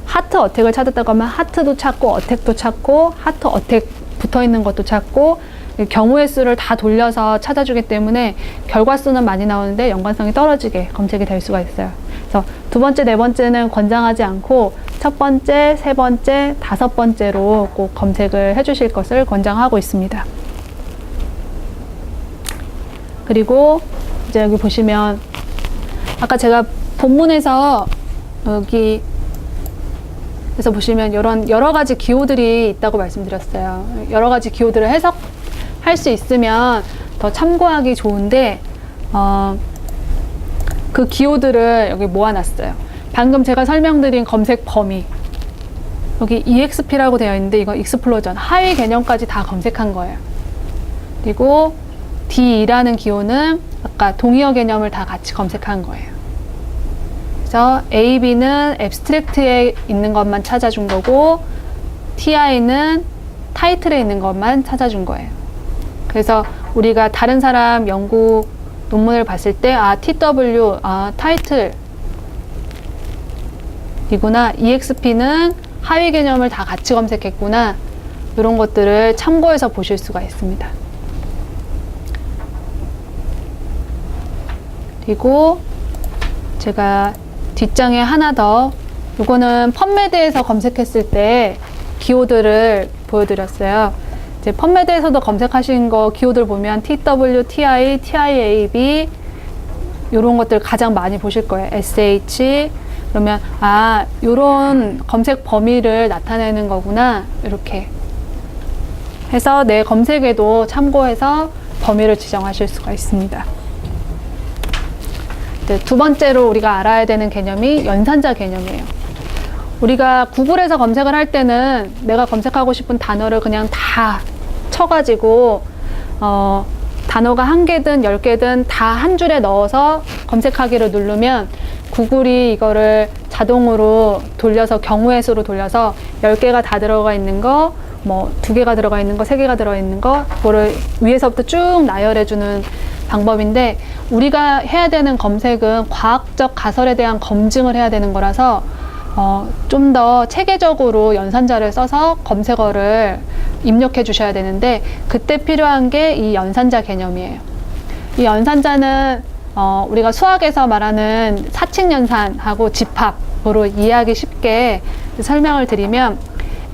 A: 하트 어택을 찾았다고 하면 하트도 찾고 어택도 찾고 하트 어택 붙어 있는 것도 찾고 경우의 수를 다 돌려서 찾아주기 때문에 결과 수는 많이 나오는데 연관성이 떨어지게 검색이 될 수가 있어요. 그래서 두 번째, 네 번째는 권장하지 않고 첫 번째, 세 번째, 다섯 번째로 꼭 검색을 해주실 것을 권장하고 있습니다. 그리고 이제 여기 보시면 아까 제가 본문에서 여기 그래서 보시면 이런 여러 가지 기호들이 있다고 말씀드렸어요. 여러 가지 기호들을 해석할 수 있으면 더 참고하기 좋은데 그 기호들을 여기 모아놨어요. 방금 제가 설명드린 검색 범위 여기 EXP라고 되어 있는데 이거 익스플로전 하위 개념까지 다 검색한 거예요. 그리고 D2라는 기호는 아까 동의어 개념을 다 같이 검색한 거예요. 그래서 A, B는 앱스트랙트에 있는 것만 찾아준 거고 TI는 타이틀에 있는 것만 찾아준 거예요. 그래서 우리가 다른 사람 연구 논문을 봤을 때 TW, 타이틀 이구나, EXP는 하위 개념을 다 같이 검색했구나 이런 것들을 참고해서 보실 수가 있습니다. 그리고 제가 뒷장에 하나 더 이거는 펀메드에서 검색했을 때 기호들을 보여드렸어요. 이제 펀메드에서도 검색하신 거 기호들 보면 TW, TI, TIAB, 요런 것들 가장 많이 보실 거예요. SH 그러면 요런 검색 범위를 나타내는 거구나. 이렇게 해서 내 검색에도 참고해서 범위를 지정하실 수가 있습니다. 네, 두 번째로 우리가 알아야 되는 개념이 연산자 개념이에요. 우리가 구글에서 검색을 할 때는 내가 검색하고 싶은 단어를 그냥 다 쳐가지고 단어가 1개든 10개든 다 한 줄에 넣어서 검색하기를 누르면 구글이 이거를 자동으로 돌려서 경우의 수로 돌려서 10개가 다 들어가 있는 거, 뭐 2개가 들어가 있는 거, 3개가 들어가 있는 거, 그거를 위에서부터 쭉 나열해주는 방법인데, 우리가 해야 되는 검색은 과학적 가설에 대한 검증을 해야 되는 거라서 좀 더 체계적으로 연산자를 써서 검색어를 입력해 주셔야 되는데, 그때 필요한 게 이 연산자 개념이에요. 이 연산자는 우리가 수학에서 말하는 사칙연산하고 집합으로 이해하기 쉽게 설명을 드리면,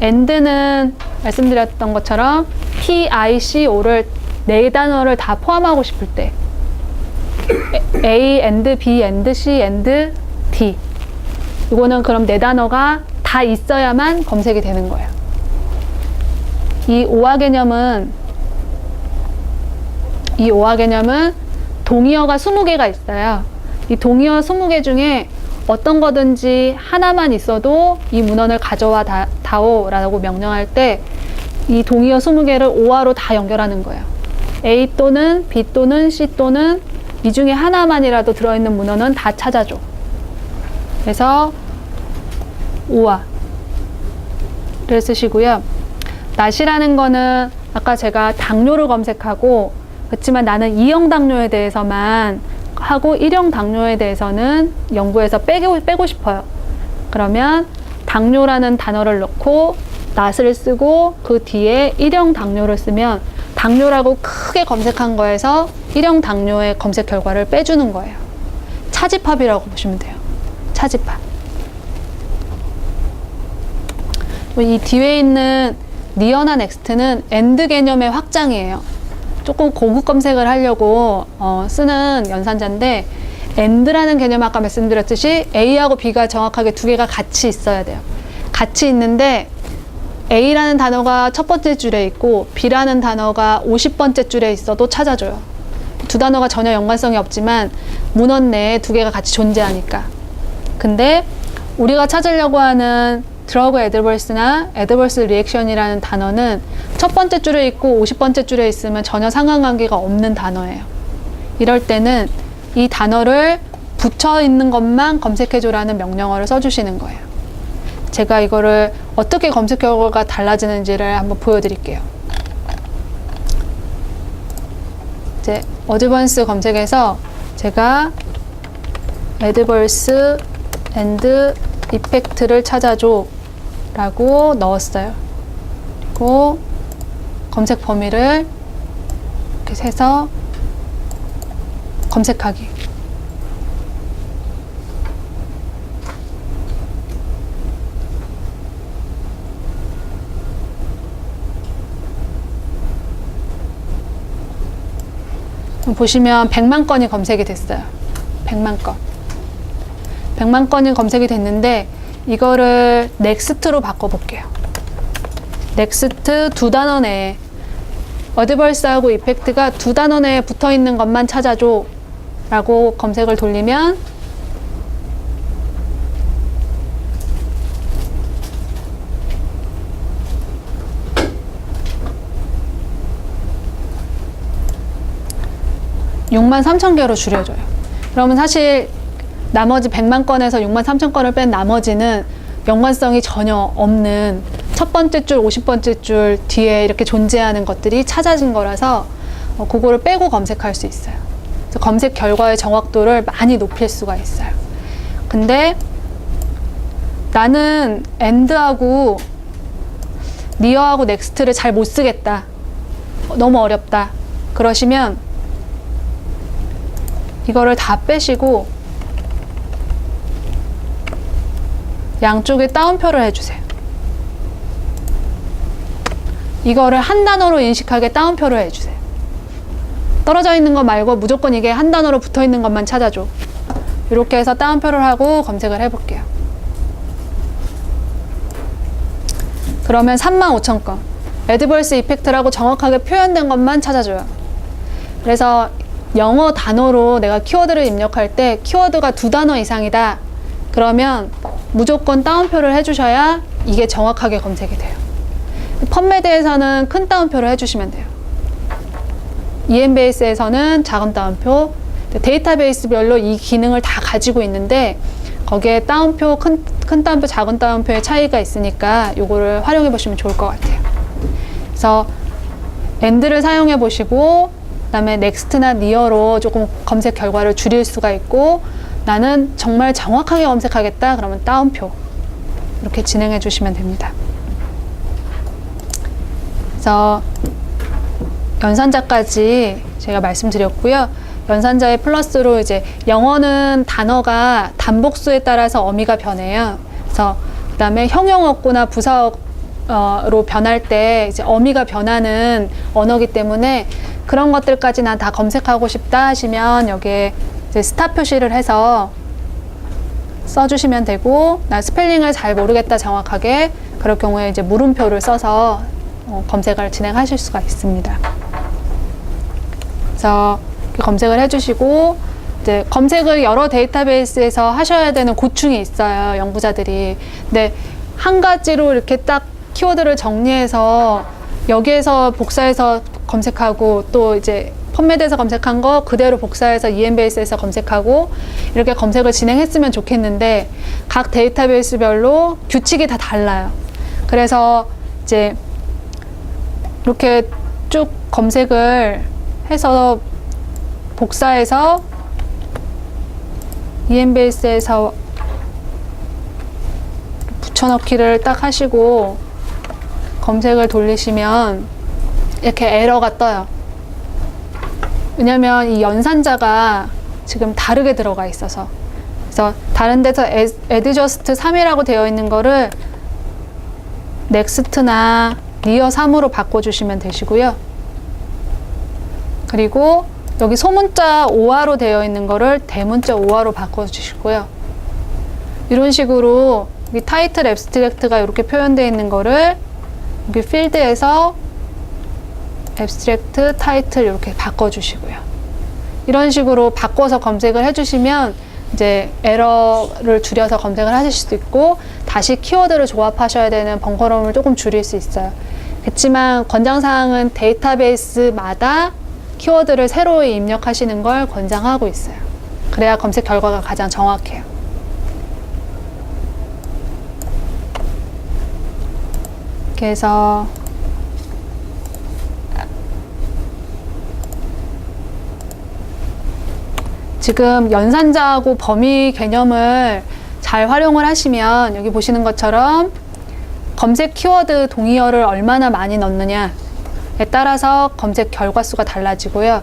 A: AND는 말씀드렸던 것처럼 PICO를 4단어를 다 포함하고 싶을 때 A, AND, B, AND, C, AND, D, 이거는 그럼 4단어가 다 있어야만 검색이 되는 거예요. 이 오화 개념은 동의어가 20개가 있어요. 이 동의어 20개 중에 어떤 거든지 하나만 있어도 이 문헌을 가져와 다오라고 명령할 때 이 동의어 20개를 오화로 다 연결하는 거예요. A 또는 B 또는 C 또는 이 중에 하나만이라도 들어있는 문헌은 다 찾아줘. 그래서 오화를 쓰시고요. 낫이라는 거는 아까 제가 당뇨를 검색하고, 그렇지만 나는 2형 당뇨에 대해서만 하고 1형 당뇨에 대해서는 연구에서 빼고 싶어요. 그러면 당뇨라는 단어를 넣고 낫을 쓰고 그 뒤에 1형 당뇨를 쓰면 당뇨라고 크게 검색한 거에서 1형 당뇨의 검색 결과를 빼주는 거예요. 차집합이라고 보시면 돼요. 차집합. 이 뒤에 있는 니어나 넥스트는 AND 개념의 확장이에요. 조금 고급 검색을 하려고 쓰는 연산자인데, AND라는 개념 아까 말씀드렸듯이 A하고 B가 정확하게 2개가 같이 있어야 돼요. 같이 있는데 A라는 단어가 첫 번째 줄에 있고 B라는 단어가 50번째 줄에 있어도 찾아줘요. 두 단어가 전혀 연관성이 없지만 문헌 내에 2개가 같이 존재하니까. 근데 우리가 찾으려고 하는 드러그 애드버스나 애드버스 리액션이라는 단어는 첫 번째 줄에 있고 50번째 줄에 있으면 전혀 상관관계가 없는 단어예요. 이럴 때는 이 단어를 붙여 있는 것만 검색해줘라는 명령어를 써주시는 거예요. 제가 이거를 어떻게 검색 결과가 달라지는지를 한번 보여드릴게요. 이제 어드밴스 검색에서 제가 애드버스 앤드 이펙트를 찾아줘 라고 넣었어요. 그리고 검색 범위를 이렇게 해서 검색하기. 보시면 100만 건이 검색이 됐어요. 100만 건. 100만 건이 검색이 됐는데 이거를 넥스트로 바꿔볼게요. 넥스트 2단어 내에 어드벌스하고 이펙트가 2단어 내에 붙어있는 것만 찾아줘 라고 검색을 돌리면 (63,000개로) 줄여줘요. 그러면 사실 나머지 100만 건에서 63,000건을 뺀 나머지는 연관성이 전혀 없는 첫 번째 줄, 50번째 줄 뒤에 이렇게 존재하는 것들이 찾아진 거라서 그거를 빼고 검색할 수 있어요. 그래서 검색 결과의 정확도를 많이 높일 수가 있어요. 근데 나는 AND하고 니어하고 넥스트를 잘 못 쓰겠다. 너무 어렵다. 그러시면 이거를 다 빼시고 양쪽에 따옴표를 해주세요. 이거를 한 단어로 인식하게 따옴표를 해주세요. 떨어져 있는 거 말고 무조건 이게 한 단어로 붙어 있는 것만 찾아줘. 이렇게 해서 따옴표를 하고 검색을 해볼게요. 그러면 35,000건. 애드버스 이펙트라고 정확하게 표현된 것만 찾아줘요. 그래서 영어 단어로 내가 키워드를 입력할 때 키워드가 2단어 이상이다. 그러면 무조건 따옴표를 해주셔야 이게 정확하게 검색이 돼요. 펀메드에서는 큰 따옴표를 해주시면 돼요. EMBase에서는 작은 따옴표, 데이터베이스별로 이 기능을 다 가지고 있는데 거기에 따옴표, 큰 따옴표, 작은 따옴표의 차이가 있으니까 이거를 활용해 보시면 좋을 것 같아요. 그래서 AND를 사용해 보시고 그다음에 넥스트나 near로 조금 검색 결과를 줄일 수가 있고 나는 정말 정확하게 검색하겠다 그러면 따옴표 이렇게 진행해 주시면 됩니다. 그래서 연산자까지 제가 말씀드렸고요. 연산자의 플러스로 이제 영어는 단어가 단복수에 따라서 어미가 변해요. 그래서 그다음에 형용어구나 부사어로 변할 때 이제 어미가 변하는 언어기 때문에 그런 것들까지 난 다 검색하고 싶다 하시면 여기에 이제 스탑 표시를 해서 써주시면 되고 나 스펠링을 잘 모르겠다 정확하게 그럴 경우에 이제 물음표를 써서 검색을 진행하실 수가 있습니다. 그래서 검색을 해주시고 이제 검색을 여러 데이터베이스에서 하셔야 되는 고충이 있어요, 연구자들이. 근데 한 가지로 이렇게 딱 키워드를 정리해서 여기에서 복사해서 검색하고 또 이제 펀메드에서 검색한 거 그대로 복사해서 EMBase에서 검색하고 이렇게 검색을 진행했으면 좋겠는데 각 데이터베이스별로 규칙이 다 달라요. 그래서 이제 이렇게 쭉 검색을 해서 복사해서 EMBase에서 붙여넣기를 딱 하시고 검색을 돌리시면 이렇게 에러가 떠요. 왜냐면 이 연산자가 지금 다르게 들어가 있어서. 그래서 다른 데서 adjust 3이라고 되어 있는 거를 next나 near 3으로 바꿔주시면 되시고요. 그리고 여기 소문자 5화로 되어 있는 거를 대문자 5화로 바꿔주시고요. 이런 식으로 여기 타이틀 앱스트랙트가 이렇게 표현되어 있는 거를 여기 필드에서 앱스트랙트 타이틀 이렇게 바꿔주시고요. 이런 식으로 바꿔서 검색을 해주시면 이제 에러를 줄여서 검색을 하실 수도 있고 다시 키워드를 조합하셔야 되는 번거로움을 조금 줄일 수 있어요. 그렇지만 권장사항은 데이터베이스마다 키워드를 새로 입력하시는 걸 권장하고 있어요. 그래야 검색 결과가 가장 정확해요. 이렇게 해서 지금 연산자하고 범위 개념을 잘 활용을 하시면 여기 보시는 것처럼 검색 키워드 동의어를 얼마나 많이 넣느냐에 따라서 검색 결과 수가 달라지고요.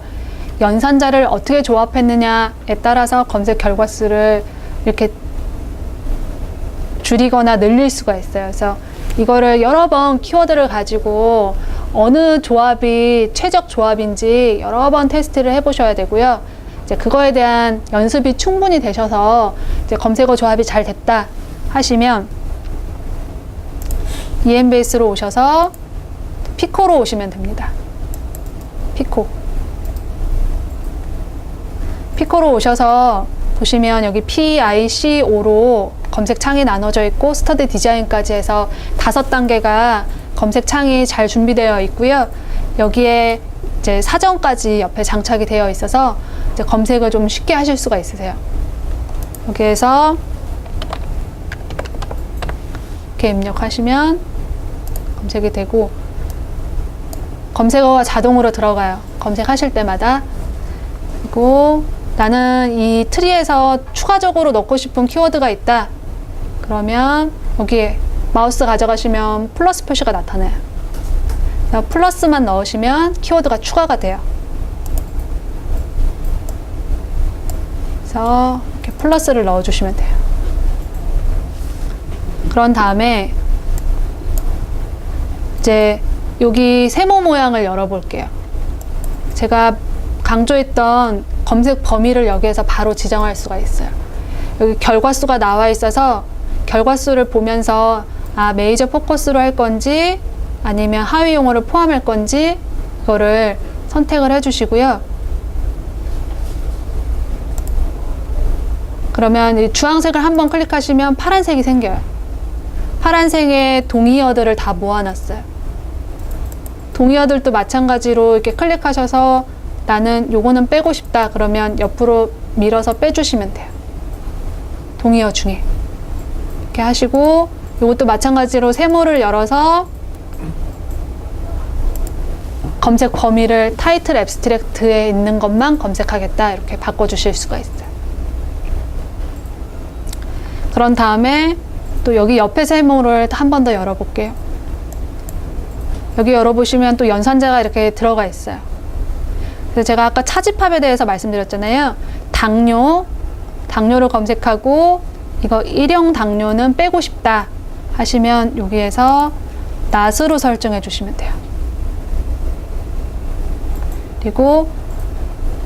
A: 연산자를 어떻게 조합했느냐에 따라서 검색 결과 수를 이렇게 줄이거나 늘릴 수가 있어요. 그래서 이거를 여러 번 키워드를 가지고 어느 조합이 최적 조합인지 여러 번 테스트를 해보셔야 되고요. 이제 그거에 대한 연습이 충분히 되셔서 이제 검색어 조합이 잘 됐다 하시면 EMBase로 오셔서 피코로 오시면 됩니다. 피코로 오셔서 보시면 여기 PICO로 검색 창이 나눠져 있고 스터디 디자인까지 해서 5단계가 검색 창이 잘 준비되어 있고요. 여기에 이제 사전까지 옆에 장착이 되어 있어서 이제 검색을 좀 쉽게 하실 수가 있으세요. 여기에서 이렇게 입력하시면 검색이 되고 검색어가 자동으로 들어가요. 검색하실 때마다. 그리고 나는 이 트리에서 추가적으로 넣고 싶은 키워드가 있다. 그러면 여기에 마우스 가져가시면 플러스 표시가 나타나요. 플러스만 넣으시면 키워드가 추가가 돼요. 그래서 이렇게 플러스를 넣어주시면 돼요. 그런 다음에 이제 여기 세모 모양을 열어볼게요. 제가 강조했던 검색 범위를 여기에서 바로 지정할 수가 있어요. 여기 결과수가 나와 있어서 결과수를 보면서 메이저 포커스로 할 건지 아니면 하위 용어를 포함할 건지 이거를 선택을 해주시고요. 그러면 이 주황색을 한번 클릭하시면 파란색이 생겨요. 파란색의 동의어들을 다 모아놨어요. 동의어들도 마찬가지로 이렇게 클릭하셔서 나는 요거는 빼고 싶다 그러면 옆으로 밀어서 빼주시면 돼요. 동의어 중에 이렇게 하시고, 요것도 마찬가지로 세모를 열어서 검색 범위를 타이틀 앱스트랙트에 있는 것만 검색하겠다 이렇게 바꿔주실 수가 있어요. 그런 다음에 또 여기 옆에 세모를 한 번 더 열어볼게요. 여기 열어보시면 또 연산자가 이렇게 들어가 있어요. 그래서 제가 아까 차집합에 대해서 말씀드렸잖아요. 당뇨를 검색하고 이거 일형 당뇨는 빼고 싶다 하시면 여기에서 낫으로 설정해 주시면 돼요. 그리고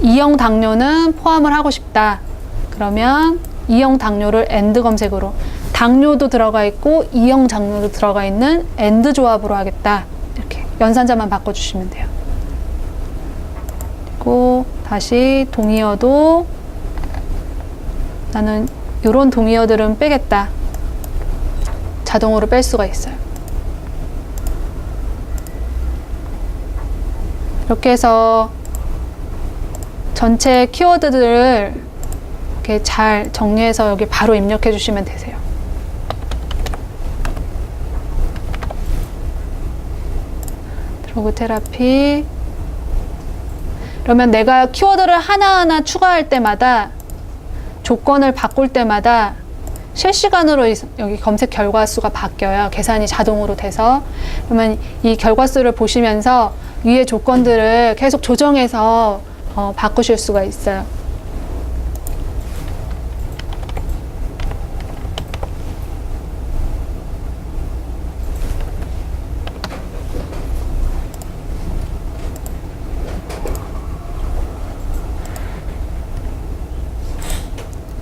A: 2형 당뇨는 포함을 하고 싶다 그러면 2형 당뇨를 AND 검색으로, 당뇨도 들어가 있고 2형 당뇨도 들어가 있는 AND 조합으로 하겠다 이렇게 연산자만 바꿔주시면 돼요. 그리고 다시 동의어도 나는 이런 동의어들은 빼겠다 자동으로 뺄 수가 있어요. 이렇게 해서 전체 키워드들을 이렇게 잘 정리해서 여기 바로 입력해 주시면 되세요. 드러그 테라피. 그러면 내가 키워드를 하나하나 추가할 때마다 조건을 바꿀 때마다 실시간으로 여기 검색 결과 수가 바뀌어요. 계산이 자동으로 돼서. 그러면 이 결과 수를 보시면서 위의 조건들을 계속 조정해서 바꾸실 수가 있어요.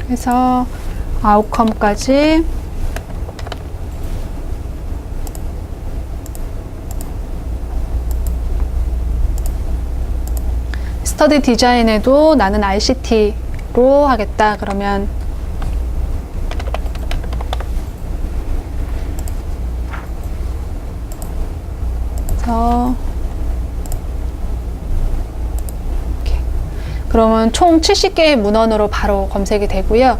A: 그래서 아웃컴까지 스터디 디자인에도 나는 ICT로 하겠다 그러면 그래서 그러면 총 70개의 문헌으로 바로 검색이 되고요.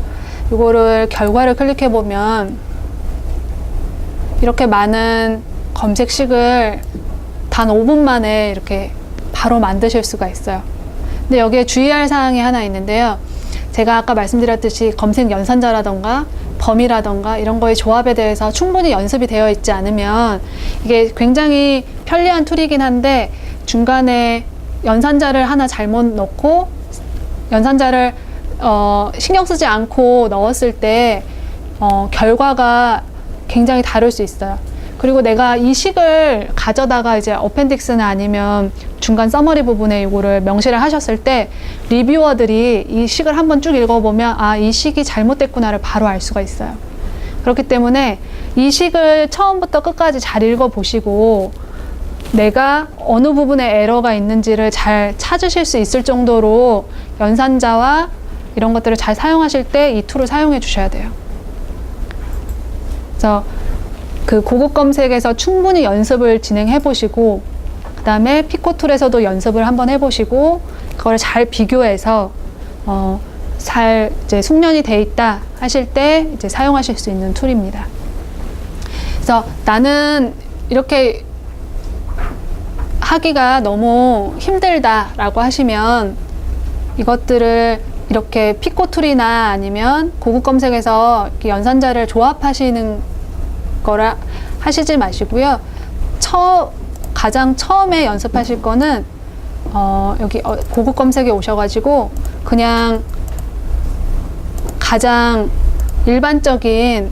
A: 이거를 결과를 클릭해 보면 이렇게 많은 검색식을 단 5분 만에 이렇게 바로 만드실 수가 있어요. 근데 여기에 주의할 사항이 하나 있는데요. 제가 아까 말씀드렸듯이 검색 연산자라던가 범위라던가 이런 거의 조합에 대해서 충분히 연습이 되어 있지 않으면 이게 굉장히 편리한 툴이긴 한데 중간에 연산자를 하나 잘못 넣고 연산자를 신경 쓰지 않고 넣었을 때 결과가 굉장히 다를 수 있어요. 그리고 내가 이 식을 가져다가 이제 어펜딕스나 아니면 중간 서머리 부분에 이거를 명시를 하셨을 때 리뷰어들이 이 식을 한번 쭉 읽어보면 이 식이 잘못됐구나를 바로 알 수가 있어요. 그렇기 때문에 이 식을 처음부터 끝까지 잘 읽어보시고 내가 어느 부분에 에러가 있는지를 잘 찾으실 수 있을 정도로 연산자와 이런 것들을 잘 사용하실 때 이 툴을 사용해 주셔야 돼요. 그래서 그 고급 검색에서 충분히 연습을 진행해 보시고 그 다음에 피코 툴에서도 연습을 한번 해보시고 그걸 잘 비교해서 잘 이제 숙련이 돼 있다 하실 때 이제 사용하실 수 있는 툴입니다. 그래서 나는 이렇게 하기가 너무 힘들다라고 하시면 이것들을 이렇게 피코 툴이나 아니면 고급 검색에서 이렇게 연산자를 조합하시는 거라 하시지 마시고요. 가장 처음에 연습하실 거는 여기 고급 검색에 오셔가지고 그냥 가장 일반적인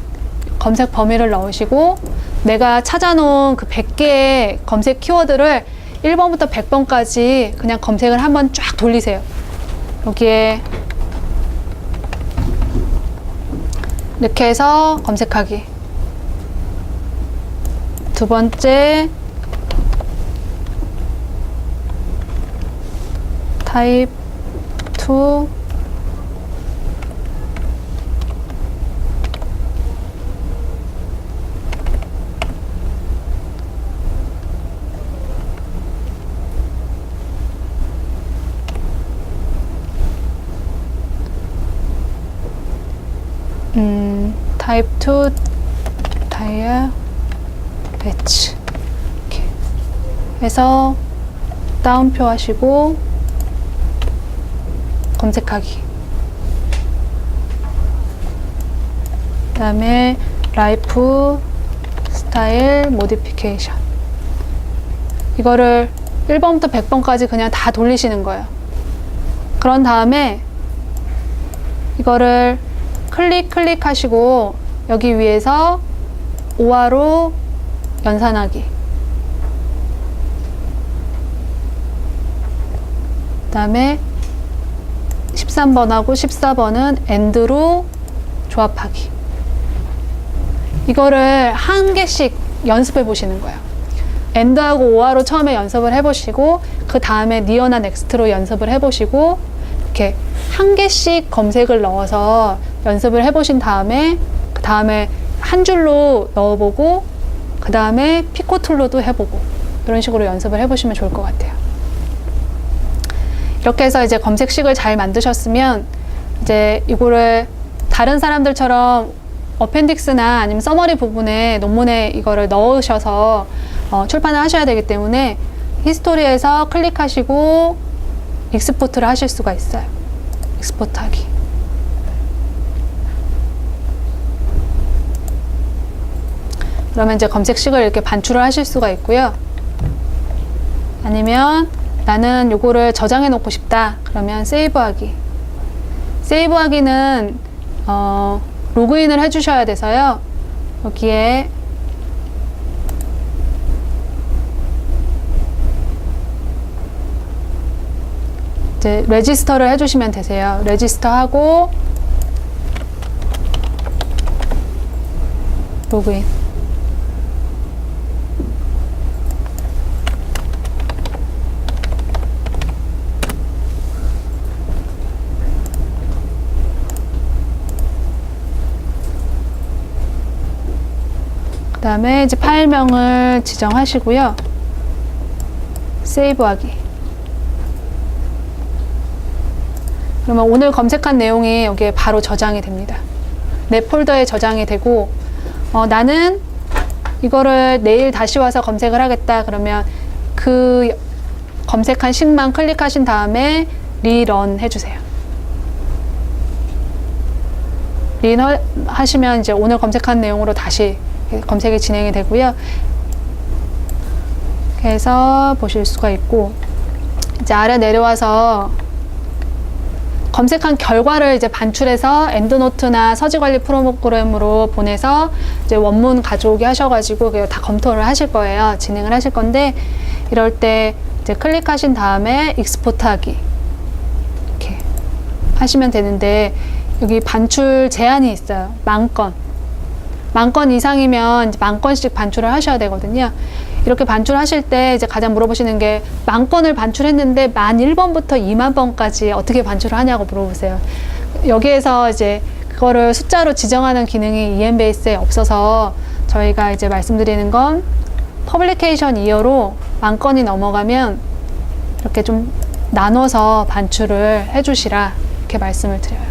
A: 검색 범위를 넣으시고 내가 찾아놓은 그 100개의 검색 키워드를 1번부터 100번까지 그냥 검색을 한번 쫙 돌리세요. 여기에 이렇게 해서 검색하기. 두 번째 타입 2 타입 2 다이아 배치 이렇게 해서 다운표 하시고 검색하기. 그 다음에 라이프 스타일 모디피케이션, 이거를 1번부터 100번까지 그냥 다 돌리시는 거예요. 그런 다음에 이거를 클릭하시고 여기 위에서 5화로 연산하기. 그 다음에 13번하고 14번은 엔드로 조합하기. 이거를 한 개씩 연습해 보시는 거예요. 엔드하고 5화로 처음에 연습을 해보시고 그 다음에 니어나 넥스트로 연습을 해보시고 이렇게 한 개씩 검색을 넣어서 연습을 해보신 다음에 그 다음에 한 줄로 넣어보고 그 다음에 피코 툴로도 해보고 이런 식으로 연습을 해보시면 좋을 것 같아요. 이렇게 해서 이제 검색식을 잘 만드셨으면 이제 이거를 다른 사람들처럼 어펜딕스나 아니면 서머리 부분에 논문에 이거를 넣으셔서 출판을 하셔야 되기 때문에 히스토리에서 클릭하시고 익스포트를 하실 수가 있어요. 익스포트 하기. 그러면 이제 검색식을 이렇게 반출을 하실 수가 있고요. 아니면 나는 요거를 저장해 놓고 싶다. 그러면 세이브하기. 세이브하기는 로그인을 해 주셔야 돼서요. 여기에 이제 레지스터를 해주시면 되세요. 레지스터 하고 로그인. 그 다음에 이제 파일명을 지정하시고요. 세이브하기. 그러면 오늘 검색한 내용이 여기에 바로 저장이 됩니다. 내 폴더에 저장이 되고, 나는 이거를 내일 다시 와서 검색을 하겠다. 그러면 그 검색한 식만 클릭하신 다음에 리런 해주세요. 리런 하시면 이제 오늘 검색한 내용으로 다시 검색이 진행이 되고요. 그래서 보실 수가 있고, 이제 아래 내려와서 검색한 결과를 이제 반출해서 엔드노트나 서지관리 프로그램으로 보내서 이제 원문 가져오게 하셔가지고 다 검토를 하실 거예요. 진행을 하실 건데, 이럴 때 이제 클릭하신 다음에 익스포트 하기 이렇게 하시면 되는데, 여기 반출 제한이 있어요. 10,000건. 10,000건 이상이면 이제 10,000건씩 반출을 하셔야 되거든요. 이렇게 반출하실 때 이제 가장 물어보시는 게 10,000건을 반출했는데 1001번부터 20,000번까지 어떻게 반출을 하냐고 물어보세요. 여기에서 이제 그거를 숫자로 지정하는 기능이 EMBase에 없어서 저희가 이제 말씀드리는 건 퍼블리케이션 이어로 10,000건이 넘어가면 이렇게 좀 나눠서 반출을 해주시라 이렇게 말씀을 드려요.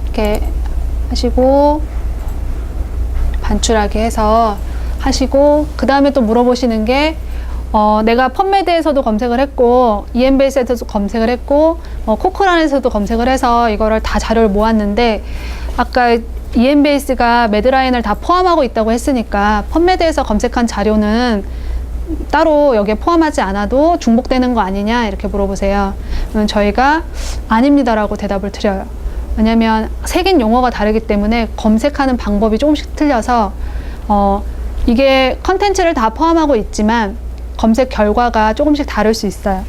A: 이렇게 하시고 반출하게 해서 하시고, 그 다음에 또 물어보시는 게 내가 펀메드에서도 검색을 했고 EMBase에서도 검색을 했고 코크란에서도 검색을 해서 이거를 다 자료를 모았는데, 아까 EMBase가 매드라인을 다 포함하고 있다고 했으니까 펀메드에서 검색한 자료는 따로 여기에 포함하지 않아도 중복되는 거 아니냐 이렇게 물어보세요. 그러면 저희가 아닙니다라고 대답을 드려요. 왜냐면 색인 용어가 다르기 때문에 검색하는 방법이 조금씩 틀려서 이게 컨텐츠를 다 포함하고 있지만 검색 결과가 조금씩 다를 수 있어요.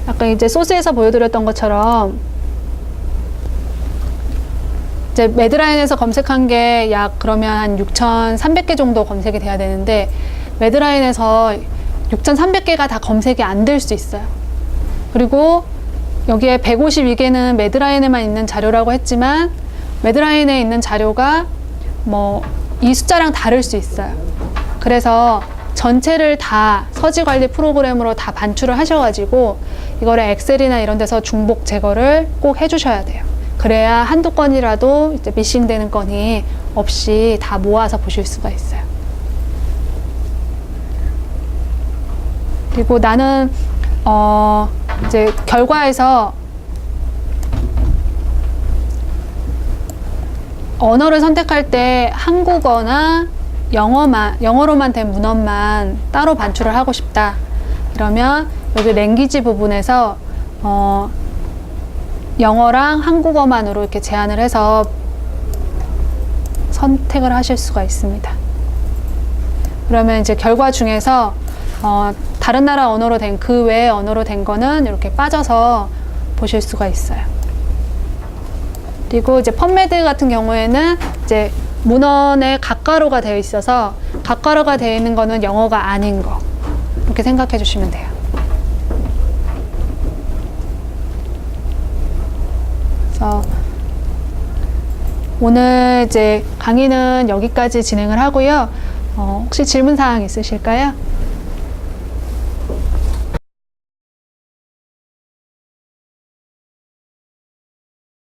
A: 아까 이제 소스에서 보여드렸던 것처럼 이제 매드라인에서 검색한 게 약 그러면 한 6,300개 정도 검색이 돼야 되는데 매드라인에서 6,300개가 다 검색이 안 될 수 있어요. 그리고 여기에 152개는 매드라인에만 있는 자료라고 했지만 매드라인에 있는 자료가 뭐 이 숫자랑 다를 수 있어요. 그래서 전체를 다 서지 관리 프로그램으로 다 반출을 하셔가지고 이거를 엑셀이나 이런 데서 중복 제거를 꼭 해주셔야 돼요. 그래야 한두 건이라도 이제 미싱되는 건이 없이 다 모아서 보실 수가 있어요. 그리고 나는 이제 결과에서 언어를 선택할 때 한국어나 영어로만 된 문헌만 따로 반출을 하고 싶다. 그러면 여기 랭귀지 부분에서 영어랑 한국어만으로 이렇게 제한을 해서 선택을 하실 수가 있습니다. 그러면 이제 결과 중에서 다른 나라 언어로 된 그 외의 언어로 된 거는 이렇게 빠져서 보실 수가 있어요. 그리고 이제 펀메드 같은 경우에는 이제 문헌에 각가로가 되어 있어서 각가로가 되어 있는 거는 영어가 아닌 거 이렇게 생각해 주시면 돼요. 그래서 오늘 이제 강의는 여기까지 진행을 하고요. 혹시 질문 사항 있으실까요?